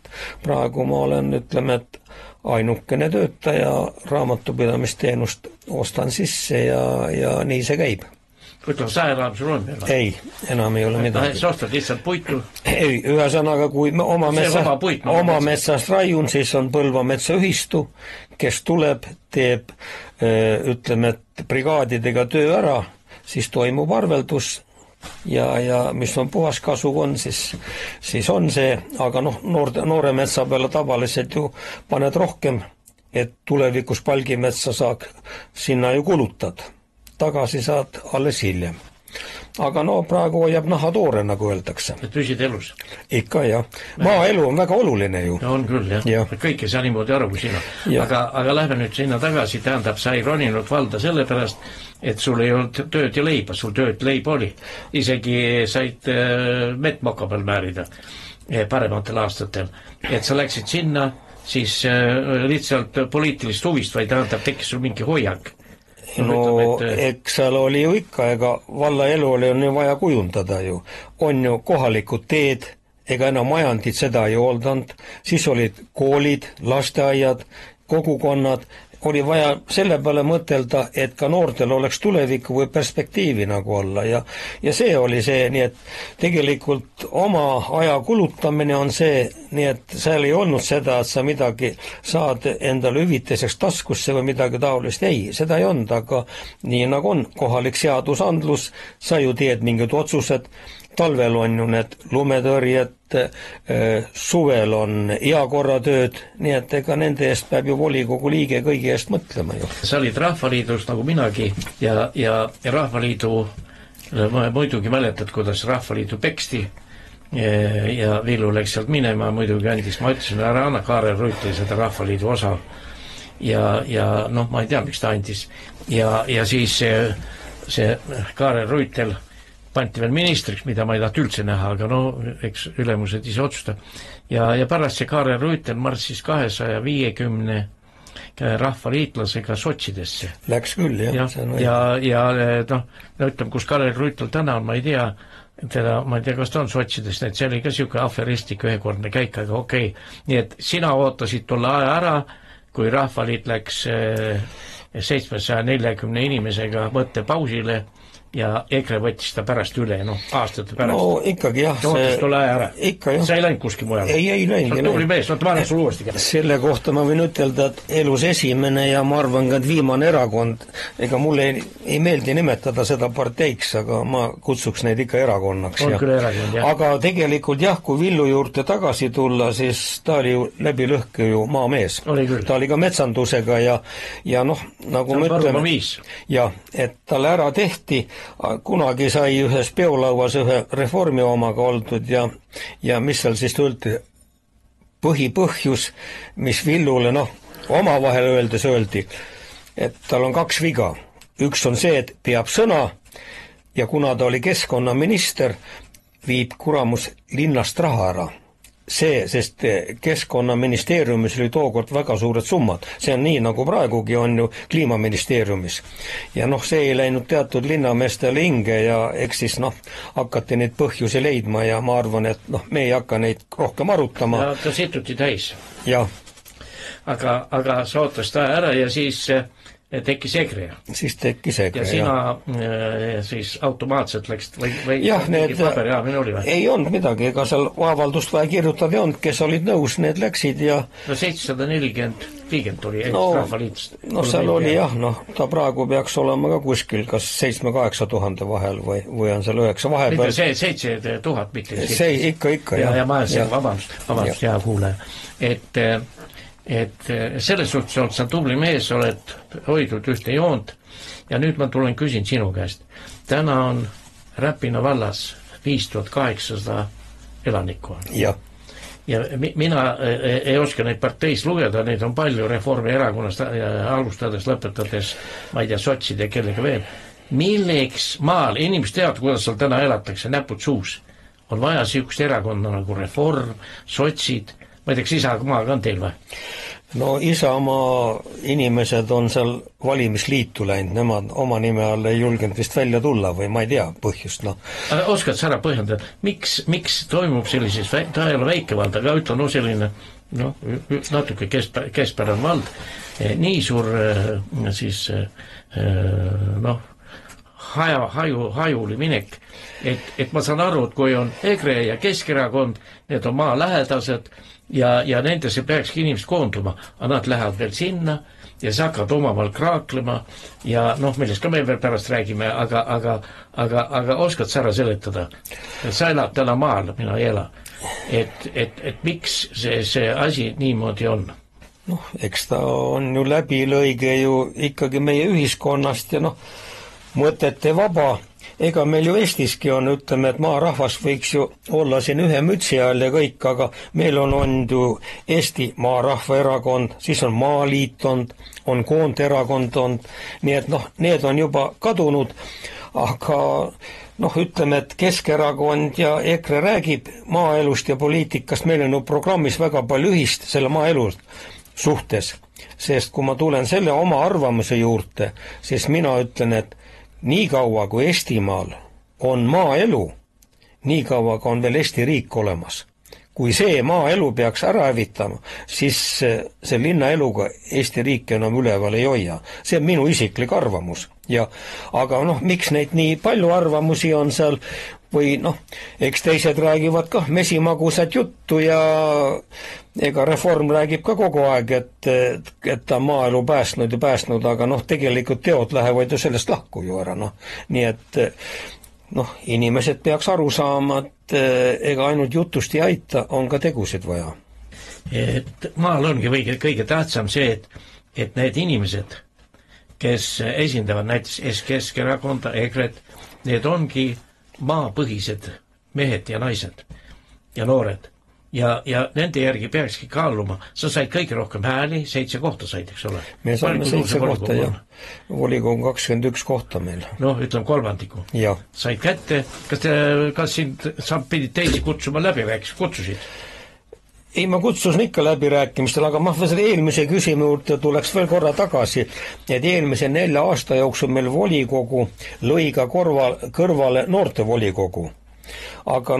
praegu ma olen, ütleme, et ainukene töötaja raamatupidamisteenust ostan sisse ja nii see käib. Ütleme, Saeraam sul on veel? Ei, enam ei ole midagi. Sa ostad lihtsalt puitu? Ei, ühesõnaga, kui oma metsast raiun, siis on Põlva metsaühistu, kes tuleb, teeb, ütleme, et brigaadidega töö ära, siis toimub arveldus ja mis on puhas kasu on, siis on see, aga noh, noore metsa peale tavaliselt ju paned rohkem, et tulevikus palgimetsa saak sinna ju kulutad. Tagasi saad alles hiljem. Aga no praegu hoiab naha toore, nagu öeldakse. Et püsid elus? Ikka jah. Maaelu on väga oluline ju. No on küll, jah. Kõik ei saa niimoodi aru kui sina. Aga lähme nüüd sinna tagasi, tähendab, sa ei roninud valda sellepärast, et sul ei olnud tööd ja leiba, sul tööd leiba oli. Isegi said metmoka peal määrida parematel aastatel. Et sa läksid sinna, siis lihtsalt poliitilist huvist, või tähendab, tekkis sul mingi hoiak. No eks seal oli ju ikka, ega valla elu oli ju vaja kujundada ju. On ju kohalikud teed, ega enam majandid seda ei oldanud, siis olid koolid, lasteaiad, kogukonnad, oli vaja selle peale mõtelda, et ka noortel oleks tulevikku või perspektiivi nagu olla ja see oli see, nii et tegelikult oma aja kulutamine on see, nii et seal ei olnud seda, et sa midagi saad endale hüvitiseks taskusse või midagi taolist, ei, seda ei olnud, aga nii nagu on kohalik seadusandlus, sa ju teed mingid otsused, talvel on ju need lumetõrjed, suvel on eakorratööd, nii et ega nende eest peab ju volikogu liige kõigi eest mõtlema ju. Sa olid Rahvaliidus nagu minagi ja Rahvaliidu, ma muidugi mäletad, kuidas Rahvaliidu peksti ja Villu läks sealt minema, muidugi andis, ma ütlesin, ära anna Kaarel Rüütli seda Rahvaliidu osa ja noh, ma ei tea, miks ta andis ja siis see Kaarel Rüütel panti veel ministriks, mida ma ei taht üldse näha, aga no, eks ülemused ise otsustab. Ja pärast see Kaarel Rüütel marssis 250 rahvaliitlasega sotsidesse. Läks küll, jah. Ja noh, ütleme, kus Kaarel Rüütel täna on, ma ei tea, ma ei tea, kas ta on sotsides, see oli ka siuke aferistik ühekordne käik, aga okei. Nii et sina ootasid tolle aja ära, kui Rahvaliit läks 740 inimesega mõttepausile, ja EKRE võttis ta pärast üle, noh, aastate pärast. No ikkagi jah. Ikka jah. Sa ei läinud kuski mujal? Ei läinud. Sa tubli mees, ma annan sul uuesti kätte. Selle kohta ma võin ütelda, et elus esimene ja ma arvan ka, et viimane erakond, ega mulle ei meeldi nimetada seda parteiks, aga ma kutsuks neid ikka erakonnaks. On küll erakond, jah. Aga tegelikult jah, kui Villu juurde tagasi tulla, siis ta oli ju läbi lõhke ju maamees. Ta oli ka metsandusega ja noh, nagu me ütleme, ja et talle ära tehti, kunagi sai ühes peolauas ühe reformi omaga oldud ja mis seal siis tuldi põhipõhjus, mis Villule, noh, omavahel öeldi, et tal on 2 viga. Üks on see, et peab sõna ja kuna ta oli keskkonnaminister, viib kuramus linnast raha ära. see, sest Keskkonnaministeeriumis oli tookord väga suured summad. See on nii, nagu praegugi on ju Kliimaministeeriumis. Ja noh, see ei läinud teatud linnameestele hinge ja eks siis hakati neid põhjusi leidma ja ma arvan, et me ei hakka neid rohkem arutama. Ja ta situti täis. Jah. Aga sa ootas ta ära ja siis tekkis EKRE. Siis tekkis EKRE, ja sina siis automaatselt läkst või jah, need paberiaamine oli või? Ei olnud midagi, ega seal avaldust vaja kirjutada ei olnud, kes olid nõus, need läksid ja 740 liiget oli Rahvaliitust. Seal oli jah, ta praegu peaks olema ka kuskil kas 7-8 tuhande vahel või on seal 9 vahepeal. Mitte 7000, mitte see ikka jah. Ja ma olen vabandust, hea kuulaja. Et selles suhtes oled sa tubli mees, oled hoidnud ühte joont ja nüüd ma tulen küsin sinu käest. Täna on Räpina vallas 5800 elanikku. Ja mina ei oska neid parteis lugeda, neid on palju Reformierakonnast alustades, lõpetades, ma ei tea, sotside ja kellega veel. Milleks maal, inimesed teavad, kuidas seal täna elatakse, näpud suus, on vaja siukest erakonda nagu Reform, sotsid. Ma ei teaks, Isamaa ka on teil või? Isamaa inimesed on seal valimisliitu läinud, nemad oma nime all ei julgenud vist välja tulla või ma ei tea põhjust. Oskad sa ära põhjendada, miks toimub sellises, ta ei ole väike vald, aga ütle selline natuke keskpärane vald, nii suur siis hajuli minek, et ma saan aru, et kui on EKRE ja Keskerakond, need on maa lähedased ja nendesse peakski inimesed koonduma, aga nad lähevad veel sinna ja sa hakkad omavahel kraaklema ja millest ka me veel pärast räägime, aga oskad sa ära seletada? Sa elad täna maal, mina ei ela. Et miks see asi niimoodi on? Eks ta on ju läbilõige ju ikkagi meie ühiskonnast ja mõtete vaba. Ega meil ju Eestiski on, ütleme, et maarahvas võiks ju olla siin ühe mütsi all ja kõik, aga meil on ju Eesti Maarahva erakond, siis on Maaliit on Koonderakond nii et need on juba kadunud, aga ütleme, et Keskerakond ja EKRE räägib maaelust ja poliitikast, meil on ju programmis väga palju ühist selle maaelust suhtes, sest kui ma tulen selle oma arvamuse juurde, siis mina ütlen, et nii kaua kui Eestimaal on maaelu, nii kaua ka on veel Eesti riik olemas. Kui see maaelu peaks ära hävitama, siis see linnaeluga Eesti riik enam üleval ei hoia. See on minu isiklik arvamus. Aga miks neid nii palju arvamusi on seal või eks teised räägivad ka mesimagusat juttu ja ega Reform räägib ka kogu aeg, et ta maaelu päästnud, aga tegelikult teod lähevad ju sellest lahku ju ära. Nii et inimesed peaks aru saama, et ega ainult jutust ei aita, on ka tegusid vaja. Et maal ongi kõige tähtsam see, et need inimesed, kes esindavad näiteks Keskerakonda, EKRE-t, need ongi maapõhised mehed ja naised ja noored ja nende järgi peakski kaaluma. Sa said kõige rohkem hääli, 7 kohta said, eks ole? Me saime 7 kohta, jah. Volikogu 21 kohta meil. Ütleme kolmandiku. Said kätte. Kas sa pidid teisi kutsuma läbirääkimist? Kutsusid? Ei, ma kutsusin ikka läbirääkimistel, aga ma selle eelmise küsimuse juurde tuleks veel korra tagasi, et eelmise 4 aasta jooksul meil volikogu lõi ka kõrvale noorte volikogu. Aga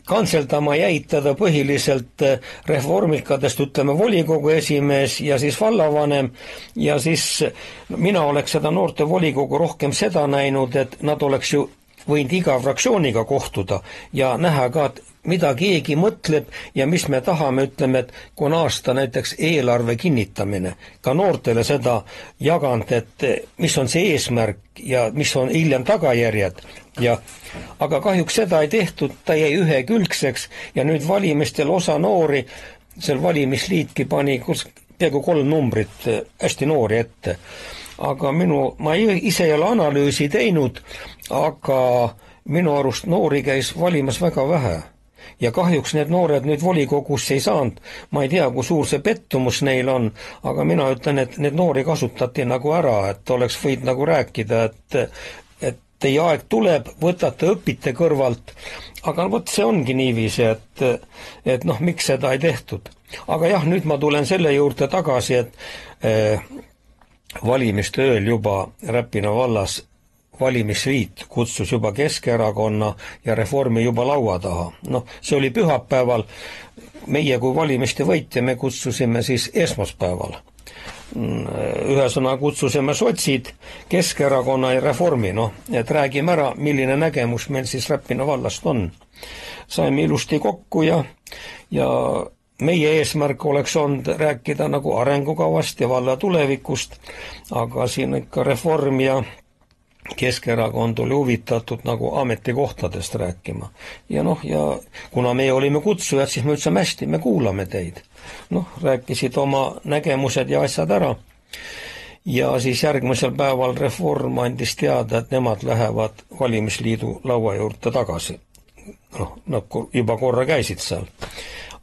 kantseldama jäitada põhiliselt reformikadest, ütleme, volikogu esimees ja siis vallavanem ja siis mina oleks seda noorte volikogu rohkem seda näinud, et nad oleks ju võinud iga fraktsiooniga kohtuda ja näha ka, et mida keegi mõtleb ja mis me tahame, ütleme, et kui on aasta näiteks eelarve kinnitamine, ka noortele seda jaganud, et mis on see eesmärk ja mis on hiljem tagajärjed. Aga kahjuks seda ei tehtud, ta jäi ühekülgseks ja nüüd valimistel osa noori, seal valimisliitki pani peaaegu 3 numbrit hästi noori ette. Aga ma ise ei ole analüüsi teinud, aga minu arust noori käis valimas väga vähe. Ja kahjuks need noored nüüd volikogusse ei saanud. Ma ei tea, kui suur see pettumus neil on, aga mina ütlen, et need noori kasutati nagu ära, et oleks võid nagu rääkida, et teie aeg tuleb, võtate, õpite kõrvalt, aga vot see ongi niiviisi, et noh, miks seda ei tehtud. Aga jah, nüüd ma tulen selle juurde tagasi, et valimiste ööl juba Räpina vallas valimisliit kutsus juba Keskerakonna ja Reformi juba laua taha. Noh, see oli pühapäeval, meie kui valimiste võitja, me kutsusime siis esmaspäeval. Ühesõnaga kutsusime sotsid, Keskerakonna ja Reformi, noh, et räägime ära, milline nägemus meil siis Räpina vallast on. Saime ilusti kokku ja meie eesmärk oleks olnud rääkida nagu arengukavast ja valla tulevikust, aga siin ikka Reform ja Keskerakond oli huvitatud nagu ametikohtadest rääkima. Ja noh, ja kuna meie olime kutsujad, siis me ütlesime hästi, me kuulame teid. Noh, rääkisid oma nägemused ja asjad ära. Ja siis järgmisel päeval Reform andis teada, et nemad lähevad valimisliidu laua juurde tagasi. Noh, nagu juba korra käisid seal.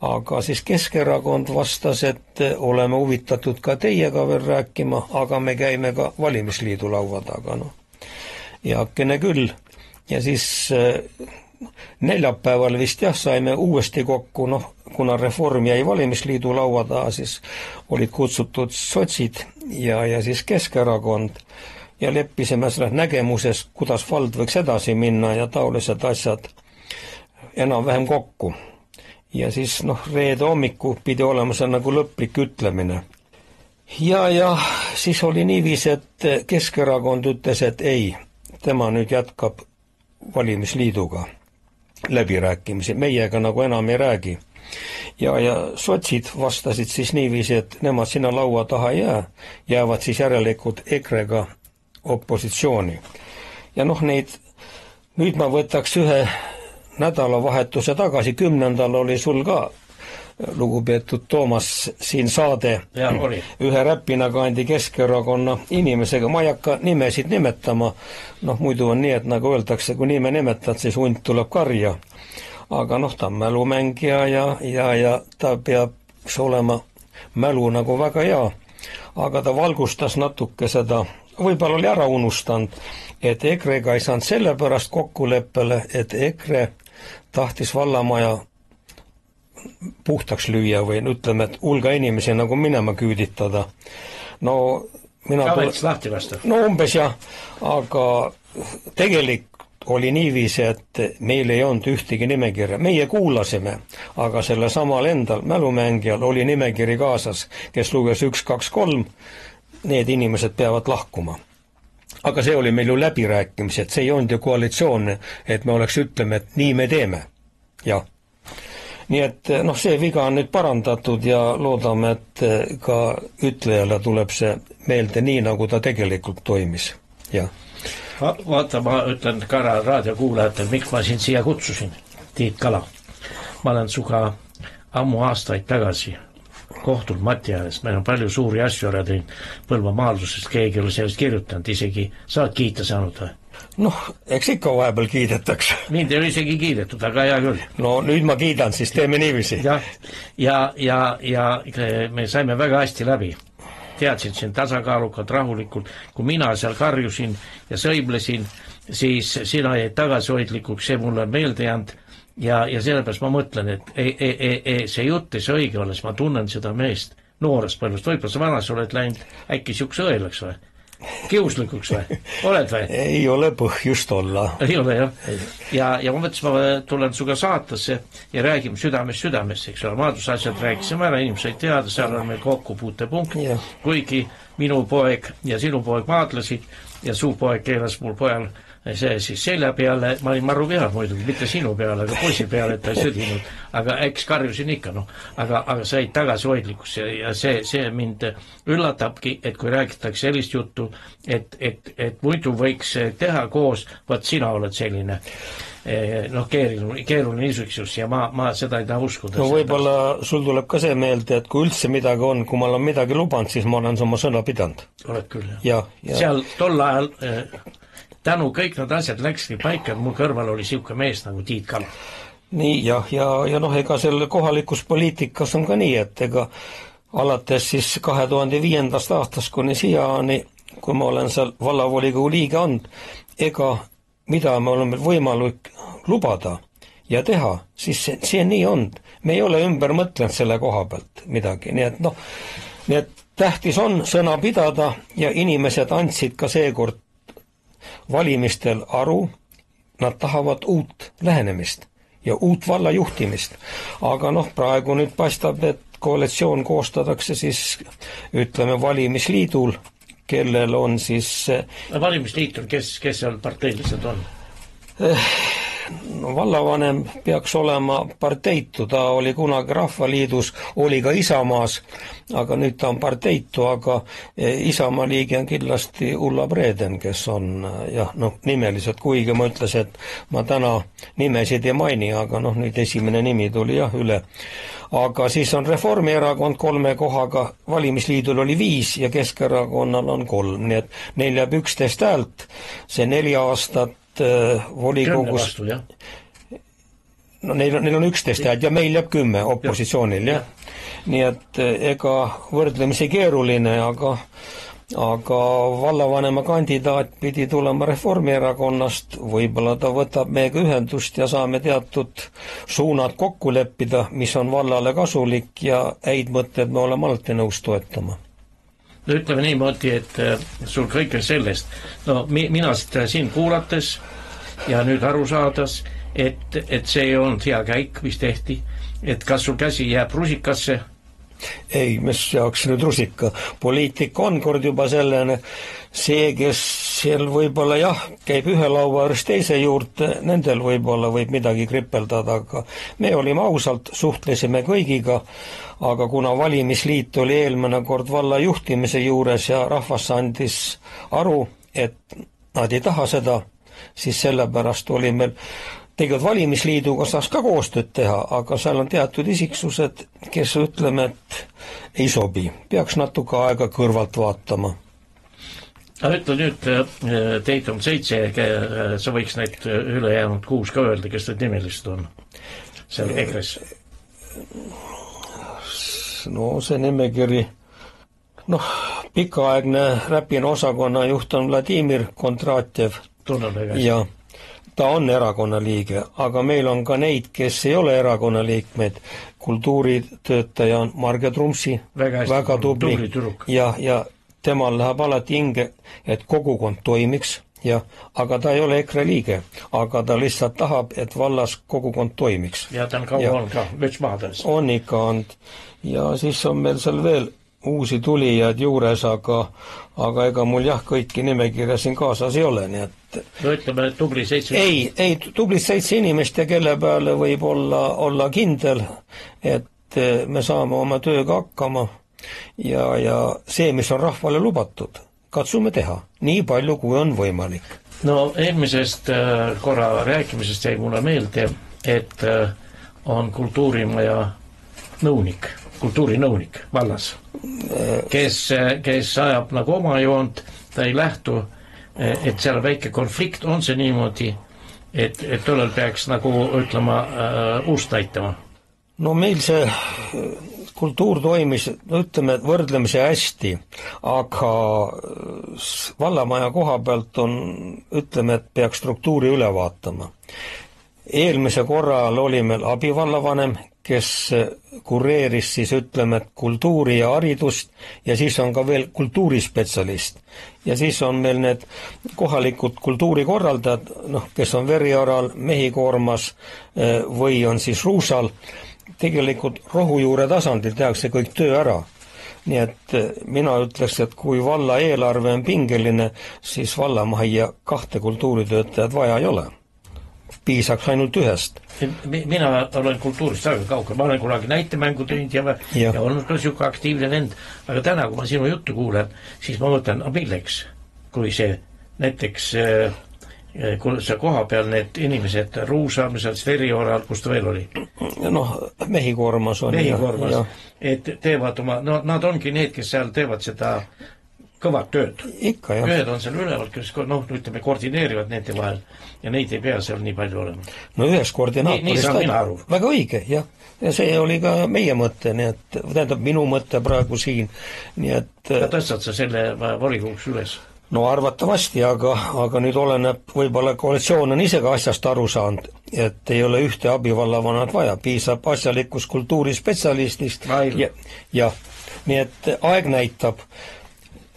Aga siis Keskerakond vastas, et oleme huvitatud ka teiega veel rääkima, aga me käime ka valimisliidu laua taga, noh. Ja äkkene küll. Ja siis neljapäeval vist jah, saime uuesti kokku, noh, kuna Reform jäi valimisliidu laua taha, siis olid kutsutud sotsid ja siis Keskerakond ja leppisime selles nägemuses, kuidas vald võiks edasi minna ja taolised asjad enam-vähem kokku. Ja siis noh, reede hommiku pidi olema see nagu lõplik ütlemine. Ja siis oli niiviisi, et Keskerakond ütles, et ei, tema nüüd jätkab valimisliiduga läbirääkimisi, meiega nagu enam ei räägi. Ja sotsid vastasid siis niiviisi, et nemad sinna laua taha ei jää, jäävad siis järelikult EKRE-ga opositsiooni. Ja noh, nüüd ma võtaks ühe nädalavahetuse tagasi, 10. oli sul ka, lugupeetud Toomas, siin saade ühe Räpina kandi Keskerakonna inimesega, ma ei hakka nimesid nimetama, noh muidu on nii, et nagu öeldakse, kui nime nimetad, siis hunt tuleb karja. Aga noh, ta on mälumängija ja ta peab olema mälu nagu väga hea, aga ta valgustas natuke seda, võib-olla oli ära unustanud, et EKRE-ga ei saanud sellepärast kokkuleppele, et EKRE tahtis vallamaja puhtaks lüüa või ütleme, et hulga inimesi nagu minema küüditada. No umbes jah, aga tegelikult oli niiviisi, et meil ei olnud ühtegi nimekirja. Meie kuulasime, aga selle samal endal mälumängijal oli nimekiri kaasas, kes luges 1, 2, 3, need inimesed peavad lahkuma. Aga see oli meil ju läbirääkimised, see ei olnud ju koalitsioon, et me oleks ütleme, et nii me teeme. Jah. Nii et noh, see viga on nüüd parandatud ja loodame, et ka ütlejale tuleb see meelde nii, nagu ta tegelikult toimis. Ja. Vaata, ma ütlen ka raadiokuulajatel, miks ma sind siia kutsusin, Tiit Kala. Ma olen suga ammu aastaid tagasi kohtunud Mati ääres, meil on palju suuri asju ära teinud Põlva maalsusest, keegi oli sellest kirjutanud, isegi saad kiita saanud või? Noh, eks ikka vahepeal kiidetakse. Mind ei ole isegi kiidetud, aga hea küll. No nüüd ma kiidan, siis teeme niiviisi. Ja me saime väga hästi läbi. Teadsin siin tasakaalukalt, rahulikult. Kui mina seal karjusin ja sõiblesin, siis sina jäid tagasihoidlikuks, see mulle on meelde jäänud. Ja sellepärast ma mõtlen, et see jutt ei saa õige olles, ma tunnen seda meest noorest põlvest. Võib-olla sa vanas oled läinud äkki siukse õelaks või? Kiuslikuks või? Oled või? Ei ole põhjust olla. Ei ole jah. Ja ma mõtlesin, ma tulen suga saatesse ja räägime südamest, eks ole. Maadusasjad rääkisime ära, inimesed teada, seal on meil kokkupuutepunkt. Kuigi minu poeg ja sinu poeg maadlesid ja su poeg keelas mul pojal see siis selja peale, ma olin maru peal muidugi, mitte sinu peale, aga poisi peale, et ta ei sõdinud, aga eks karjusin ikka, noh, aga said tagasihoidlikus ja see mind üllatabki, et kui räägitakse sellist juttu, et muidu võiks teha koos, vaat sina oled selline noh, keeruline isiksus ja ma seda ei taha uskuda. No võib-olla sul tuleb ka see meelde, et kui üldse midagi on, kui ma olen midagi lubanud, siis ma olen oma sõna pidanud. Oled küll, jah. Seal tol ajal tänu kõik need asjad läkski paika, et mul kõrval oli siuke mees nagu Tiit Kala. Nii, ja noh, ega selle kohalikus poliitikas on ka nii, et ega alates siis 2005. aastast kuni siiani, kui ma olen seal vallavolikogu liige olnud, ega mida me oleme võimalik lubada ja teha, siis see nii on. Me ei ole ümber mõtlenud selle koha pealt midagi, nii et tähtis on sõna pidada ja inimesed andsid ka seekord valimistel aru, nad tahavad uut lähenemist ja uut valla juhtimist. Aga praegu nüüd paistab, et koalitsioon koostatakse siis, ütleme, valimisliidul, kellel on siis... Valimisliitul, kes seal parteilised on? Vallavanem peaks olema parteitu, ta oli kunagi Rahvaliidus, oli ka Isamaas, aga nüüd ta on parteitu, aga Isamaa liige on kindlasti Ulla Breden, kes on nimeliselt, kuigi ma ütles, et ma täna nimesid ei maini, aga nüüd esimene nimi tuli üle. Aga siis on Reformierakond 3 kohaga, valimisliidul oli 5 ja Keskerakonnal on 3, nii et neil jääb 11 häält, see 4 aastat volikogus neil on 11 häält ja meil jääb 10 opositsioonil, nii et ega võrdlemisi keeruline, aga vallavanema kandidaat pidi tulema Reformierakonnast, võib-olla ta võtab meiega ühendust ja saame teatud suunad kokku leppida, mis on vallale kasulik ja häid mõtted me oleme alati nõus toetama. No ütleme niimoodi, et sul kõike sellest, mina seda siin kuulates ja nüüd aru saades, et see ei olnud hea käik, mis tehti, et kas sul käsi jääb rusikasse? Ei, mis jaoks nüüd rusika. Poliitika on kord juba sellene, see, kes seal võib-olla käib ühe laua ääres teise juurde, nendel võib-olla võib midagi kripeldada, aga me olime ausalt, suhtlesime kõigiga, aga kuna valimisliit oli eelmine kord valla juhtimise juures ja rahvas andis aru, et nad ei taha seda, siis sellepärast oli meil tegelikult valimisliiduga saaks ka koostööd teha, aga seal on teatud isiksused, kes ütleme, et ei sobi. Peaks natuke aega kõrvalt vaatama. Aga ütle nüüd, teid on 7, sa võiks neid ülejäänud 6 ka öelda, kes need nimelised on seal EKRE-s? No see nimekiri, pikaaegne räpine osakonna juht on Vladimir Kondratjev. Tunneb väga. Ja ta on erakonna liige, aga meil on ka neid, kes ei ole erakonna liikmed. Kultuuritöötaja on Marge Trumsi, väga tubli ja temal läheb alati hinge, et kogukond toimiks, aga ta ei ole EKRE liige, aga ta lihtsalt tahab, et vallas kogukond toimiks. Ja ta on kaua on ka, müts maadels. On ikka olnud. Ja siis on meil seal veel uusi tulijad juures, aga ega mul kõiki nimekirja siin kaasas ei ole, nii et... No ütleme, tubli 7... Ei, tubli 7 inimest ja kelle peale võib olla kindel, et me saame oma tööga hakkama ja see, mis on rahvale lubatud, katsume teha nii palju, kui on võimalik. No eelmisest korra rääkimisest jäi mulle meelde, et on kultuurimaja nõunik, kultuurinõunik vallas, kes ajab nagu oma joont, ta ei lähtu, et seal väike konflikt, on see niimoodi, et tollel peaks nagu ütlema ust näitama? No meil see kultuur toimis, ütleme, võrdlemise hästi, aga vallamaja koha pealt on, ütleme, et peaks struktuuri üle vaatama. Eelmise korral oli meil abivallavanem, kes kureeris siis, ütleme, kultuuri ja haridust ja siis on ka veel kultuurispetsialist. Ja siis on meil need kohalikud kultuurikorraldajad, kes on Verioral, Mehikoormas või on siis Ruusal, tegelikult rohujuure tasandil tehakse kõik töö ära. Nii et mina ütleks, et kui valla eelarve on pingeline, siis vallamajja 2 kultuuritöötajad vaja ei ole. Piisaks ainult 1. Mina olen kultuurist väga kaugel, ma olen kunagi näitemängu teinud ja olnud ka siuke aktiivne vend, aga täna, kui ma sinu juttu kuulen, siis ma mõtlen, milleks, kui see näiteks see koha peal need inimesed Ruusal, mis on Verioral, kus ta veel oli? Mehikoormas on. Mehikoormas, et teevad oma, nad ongi need, kes seal teevad seda kõvad tööd. Ikka, jah. Ühed on seal üleval, kes ütleme, koordineerivad nende vahel ja neid ei pea seal nii palju olema. No ühes koordinaatorist. Nii saan mina aru. Väga õige, jah. Ja see oli ka meie mõte, nii et tähendab minu mõte praegu siin. Nii et... Ja tõstad sa selle volikoguks üles? no arvatavasti, aga nüüd oleneb, võib-olla koalitsioon on ise ka asjast aru saanud, et ei ole ühte abivallavanat vaja, piisab asjalikust kultuurispetsialistist ja nii et aeg näitab,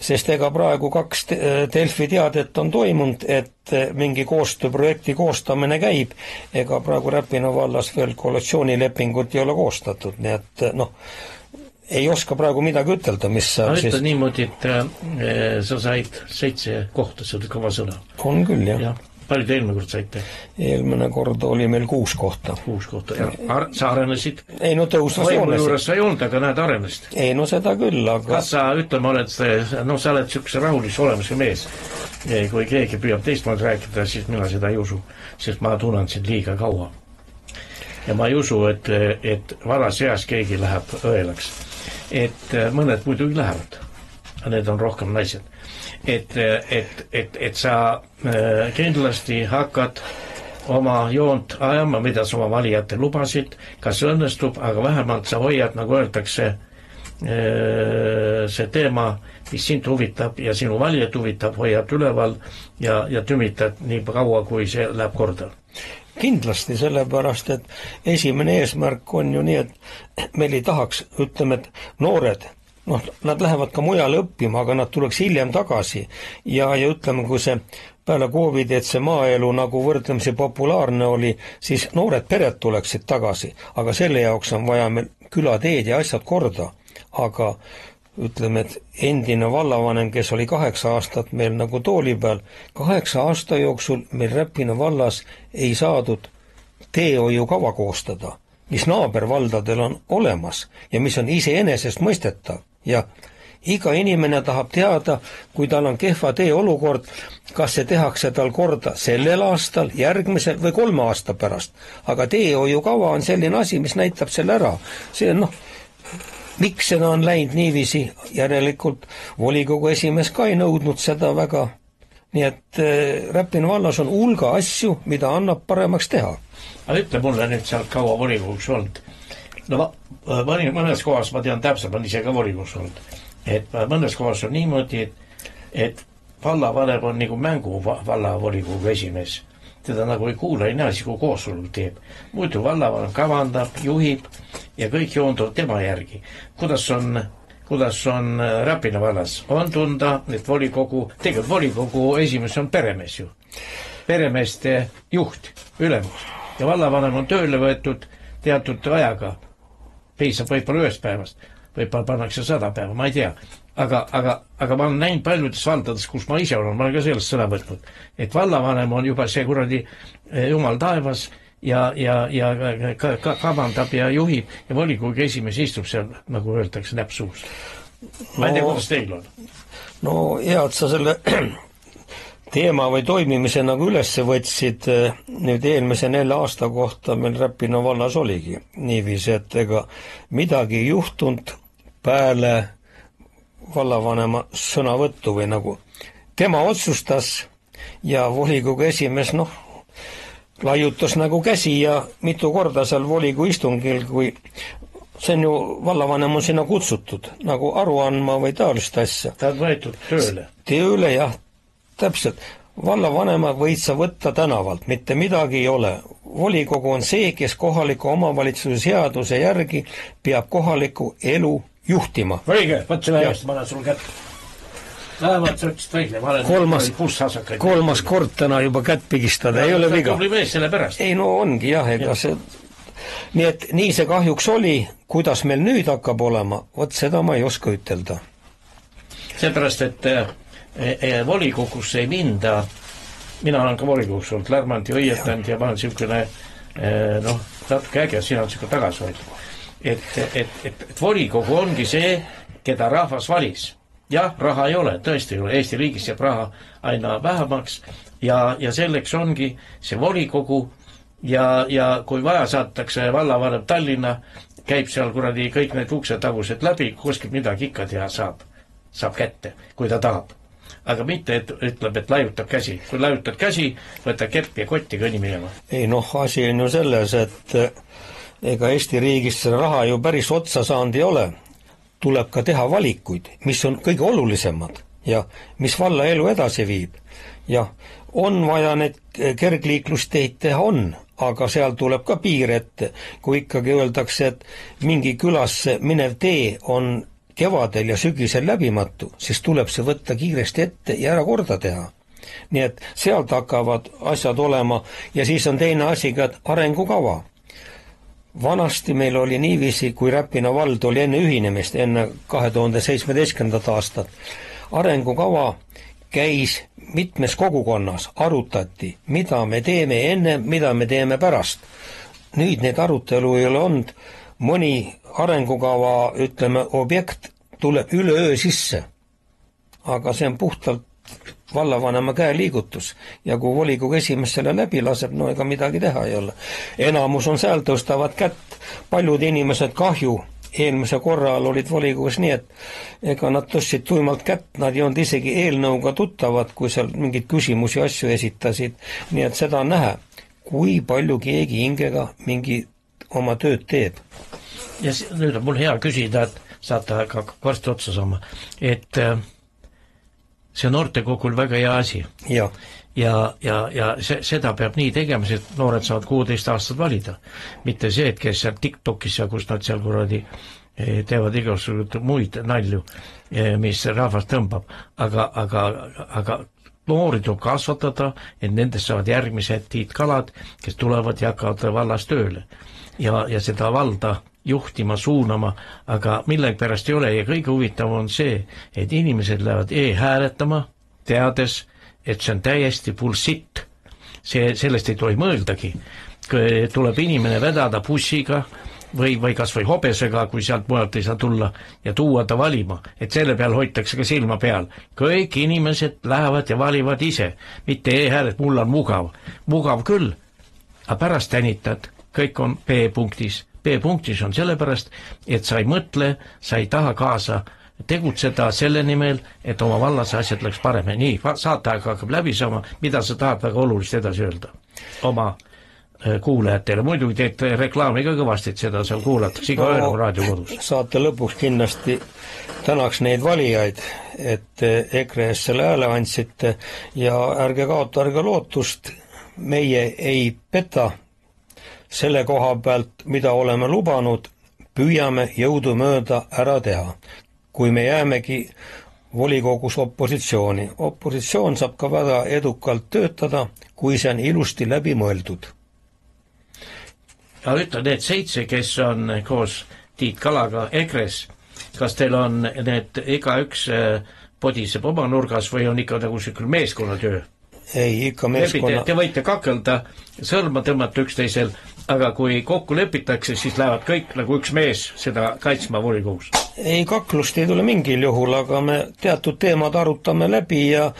sest ega praegu 2 Delfi teadet on toimunud, et mingi koostööprojekti koostamine käib, ega praegu Räpina vallas veel koalitsioonilepingut ei ole koostatud, nii et ei oska praegu midagi ütelda, mis ma ütlen niimoodi, et sa said 7 kohta, see oli kõva sõna. On küll, jah. Palju te eelmine kord saite? Eelmine kord oli meil 6 kohta. 6 kohta, ja sa arenesid? Ei, no tõusvas joonesid. Juures sa ei olnud, aga näed arenesid. Ei, no seda küll, aga... Kas sa, ütleme, sa oled sükse rahulise olemise mees. Kui keegi püüab teistmoodi rääkida, siis mina seda ei usu, sest ma tunnen sind liiga kaua. Ja ma ei usu, et varas eas keegi läheb õelaks. Et mõned muidugi lähevad. Need on rohkem naised. Et sa kindlasti hakkad oma joont ajama, mida sa oma valijate lubasid, kas õnnestub, aga vähemalt sa hoiad, nagu öeldakse, see teema, mis sind huvitab ja sinu valijad huvitab, hoiad üleval ja tümitad nii kaua, kui see läheb korda. Kindlasti, sellepärast, et esimene eesmärk on ju nii, et meil ei tahaks, ütleme, et noored, nad lähevad ka mujale õppima, aga nad tuleks hiljem tagasi ja ütleme, kui see peale COVID, et see maaelu nagu võrdlemisi populaarne oli, siis noored pered tuleksid tagasi, aga selle jaoks on vaja meil külateed ja asjad korda, aga ütleme, et endine vallavanem, kes oli 8 aastat meil nagu tooli peal, 8 aasta jooksul meil Räpina vallas ei saadud teehoiukava koostada, mis naabervaldadel on olemas ja mis on iseenesest mõistetav ja iga inimene tahab teada, kui tal on kehva teeolukord, kas see tehakse tal korda sellel aastal, järgmisel või 3 aasta pärast, aga teehoiukava on selline asi, mis näitab selle ära, see on miks seda on läinud niiviisi, järelikult volikogu esimees ka ei nõudnud seda väga, nii et Räpina vallas on hulga asju, mida annab paremaks teha. Aga ütle mulle nüüd sealt kaua volikoguks olnud. Mõnes kohas ma tean täpselt, ma ise ka volikogus olnud, et mõnes kohas on niimoodi, et vallavanem on nagu mängu vallavolikogu esimees. Teda nagu ei kuula, ei näe, kui koosolek teeb. Muidu vallavanem kavandab, juhib ja kõik joonduvad tema järgi. Kuidas on Räpina vallas? On tunda, et tegelikult volikogu esimees on peremees ju. Peremeeste juht, ülemus. Ja vallavanem on tööle võetud teatud ajaga. Piisab võib-olla 1 päevast. Võib-olla pannakse 100 päeva, ma ei tea. Aga ma olen näinud paljudes valdades, kus ma ise olen, ma olen ka sellest sõna võtnud, et vallavanem on juba see kuradi jumal taevas ja kavandab ja juhib ja volikogu esimees istub seal, nagu öeldakse, näpsuus. Ma ei tea, kuidas teil on? No hea, et sa selle teema või toimimise nagu üles võtsid nüüd eelmise 4 aasta kohta meil Räpina vallas oligi niiviisi, et ega midagi ei juhtunud peale vallavanema sõnavõttu või nagu tema otsustas ja volikogu esimees laiutas nagu käsi ja mitu korda seal volikogu istungil, kui see on ju, vallavanem on sinna kutsutud nagu aru andma või taolist asja. Ta on võetud tööle. Tööle, jah, täpselt. Vallavanema võid sa võtta tänavalt, mitte midagi ei ole. Volikogu on see, kes kohaliku omavalitsuse seaduse järgi peab kohaliku elu juhtima. Õige, võt selle eest, ma olen sul kätt. Vähemalt sa ütlesid õige, ma olen kolmas kord täna juba kätt pigistada, ei ole viga. Tubli mees selle pärast. Ei, no ongi jah, ega see... Nii et nii see kahjuks oli, kuidas meil nüüd hakkab olema, vot seda ma ei oska ütelda. Seepärast, et volikogusse ei minda, mina olen ka volikogus olnud, lärmanud ja õietanud ja ma olen siukene, natuke äge, sina on siuke tagasihoidlik. Et volikogu ongi see, keda rahvas valis. Jah, raha ei ole, tõesti ei ole. Eesti riigis jääb raha aina vähemaks ja selleks ongi see volikogu ja kui vaja saatakse vallavanem Tallinna, käib seal kuradi kõik need uksetagused läbi, kuskilt midagi ikka teha saab kätte, kui ta tahab. Aga mitte, et ütleb, et laiutab käsi. Kui laiutad käsi, võtta kepp ja kotti kõnni minema. Ei, asi on ju selles, et ega Eesti riigis selle raha ju päris otsa saanud ei ole. Tuleb ka teha valikuid, mis on kõige olulisemad. ja mis valla elu edasi viib. Ja on vaja need kergliiklusteid teha, on, aga seal tuleb ka piir ette. Kui ikkagi öeldakse, et mingi külasse minev tee on kevadel ja sügisel läbimatu, siis tuleb see võtta kiiresti ette ja ära korda teha. Nii et sealt hakkavad asjad olema ja siis on teine asi ka arengukava. Vanasti meil oli niiviisi, kui Räpina vald oli enne ühinemist, enne 2017. aastat. Arengukava käis mitmes kogukonnas, arutati, mida me teeme enne, mida me teeme pärast. Nüüd need arutelu ei ole olnud, mõni arengukava, ütleme, objekt tuleb üleöö sisse. Aga see on puhtalt vallavanema käe liigutus ja kui volikogu esimees selle läbi laseb, no ega midagi teha ei ole. Enamus on seal, tõstavad kätt, paljud inimesed kahju. Eelmise korral olid volikogus nii, et ega nad tõstsid tuimalt kätt, nad ei olnud isegi eelnõuga tuttavad, kui seal mingid küsimusi asju esitasid. Nii et seda on näha, kui palju keegi hingega mingi oma tööd teeb. Ja nüüd on mul hea küsida, et saate ka varsti otsa saama, et see noortekogul väga hea asi. Ja seda peab nii tegema, et noored saavad 16 aastat valida. Mitte see, et kes seal TikTokis ja kus nad seal kuradi teevad igasugused muid nalju, mis rahvast tõmbab. Aga noori tuleb kasvatada, et nendest saavad järgmised Tiit Kalad, kes tulevad ja hakkavad vallas tööle. Ja seda valda juhtima, suunama, aga millegi pärast ei ole ja kõige huvitav on see, et inimesed lähevad e-hääletama, teades, et see on täiesti bullshit. Sellest ei tohi mõeldagi. Kui tuleb inimene vedada bussiga või kas või hobesega, kui sealt mujalt ei saa tulla ja tuua ta valima, et selle peal hoitakse ka silma peal. Kõik inimesed lähevad ja valivad ise, mitte e-hääled, mul on mugav. Mugav küll, aga pärast tänitad, kõik on B-punktis. B-punktis on sellepärast, et sa ei mõtle, sa ei taha kaasa tegutseda selle nimel, et oma vallas asjad läks paremini. Nii, saateaeg hakkab läbi saama, mida sa tahad väga olulist edasi öelda oma kuulajatele. Muidugi teed reklaami ka kõvasti, et seda seal kuulatakse iga öö raadiokodus. Saate lõpuks kindlasti tänaks neid valijaid, et EKRE-s selle hääle andsite ja ärge kaotarge lootust, meie ei peta selle koha pealt, mida oleme lubanud, püüame jõudu mööda ära teha. Kui me jäämegi volikogus opositsiooni. Opositsioon saab ka väga edukalt töötada, kui see on ilusti läbi mõeldud. Ja ütle, need 7, kes on koos Tiit Kalaga EKRE-s, kas teil on need iga üks podiseb oma nurgas või on ikka nagu sükkel meeskonnatöö? Ei, ikka meeskonna... Te võite kakelda, sõrma tõmmata üksteisel, aga kui kokku lepitakse, siis lähevad kõik nagu üks mees seda kaitsma volikogus. Ei, kaklust ei tule mingil juhul, aga me teatud teemad arutame läbi ja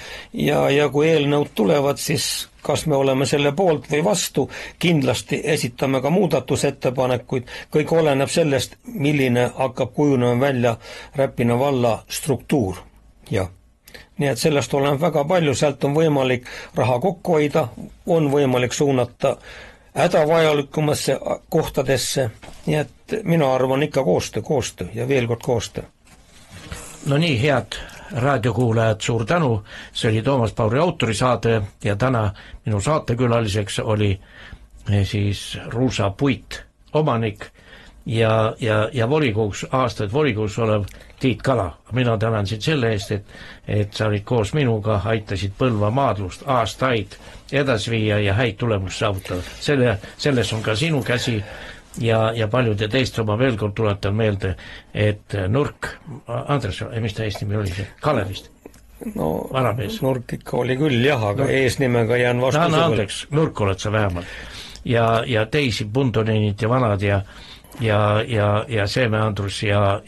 kui eelnõud tulevad, siis kas me oleme selle poolt või vastu, kindlasti esitame ka muudatusettepanekuid, kõik oleneb sellest, milline hakkab kujunema välja Räpina valla struktuur. Ja nii et sellest oleneb väga palju, sealt on võimalik raha kokku hoida, on võimalik suunata hädavajalikumasse kohtadesse, nii et mina arvan ikka koostöö ja veel kord koostöö. No nii, head raadiokuulajad, suur tänu, see oli Toomas Pauri autorisaade ja täna minu saatekülaliseks oli siis Ruusa Puit omanik ja volikogus, aastaid volikogus olev Tiit Kala. Mina tänan sind selle eest, et sa olid koos minuga, aitasid Põlva maadlust aastaid edasi viia ja häid tulemusi saavutada. Selles on ka sinu käsi ja paljude teist oma veel kord tuletan meelde, et Nurk, Andres, mis ta eesnimi oli see? Kalevist? No, vanamees. Nurk ikka oli küll jah, aga eesnimega jään vastu. Andreks, Nurk oled sa vähemalt. Ja teisi Pundoninit ja vanad ja Seeme Andrus ja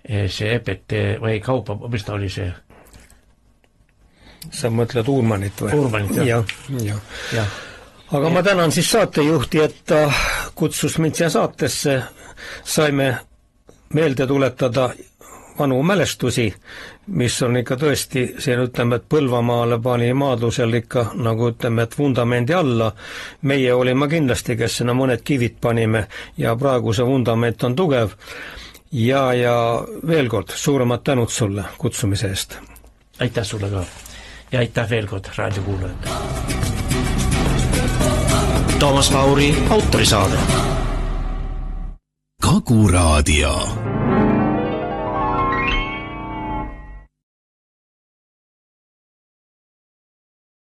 see EPT või kaupa, mis ta oli see? Sa mõtled Uurmanit või? Uurmanit, jah. Aga ma tänan siis saatejuhti, et ta kutsus mind siia saatesse. Saime meelde tuletada vanu mälestusi, mis on ikka tõesti, siin ütleme, et Põlvamaale pani maadlusel ikka, nagu ütleme, et vundamendi alla. Meie olime kindlasti, kes sinna mõned kivid panime ja praegu see vundament on tugev. ja veel kord suuremad tänud sulle kutsumise eest. Aitäh sulle ka ja aitäh veel kord raadiokuulajad. Toomas Kauri autorisaade. Kagu Raadio.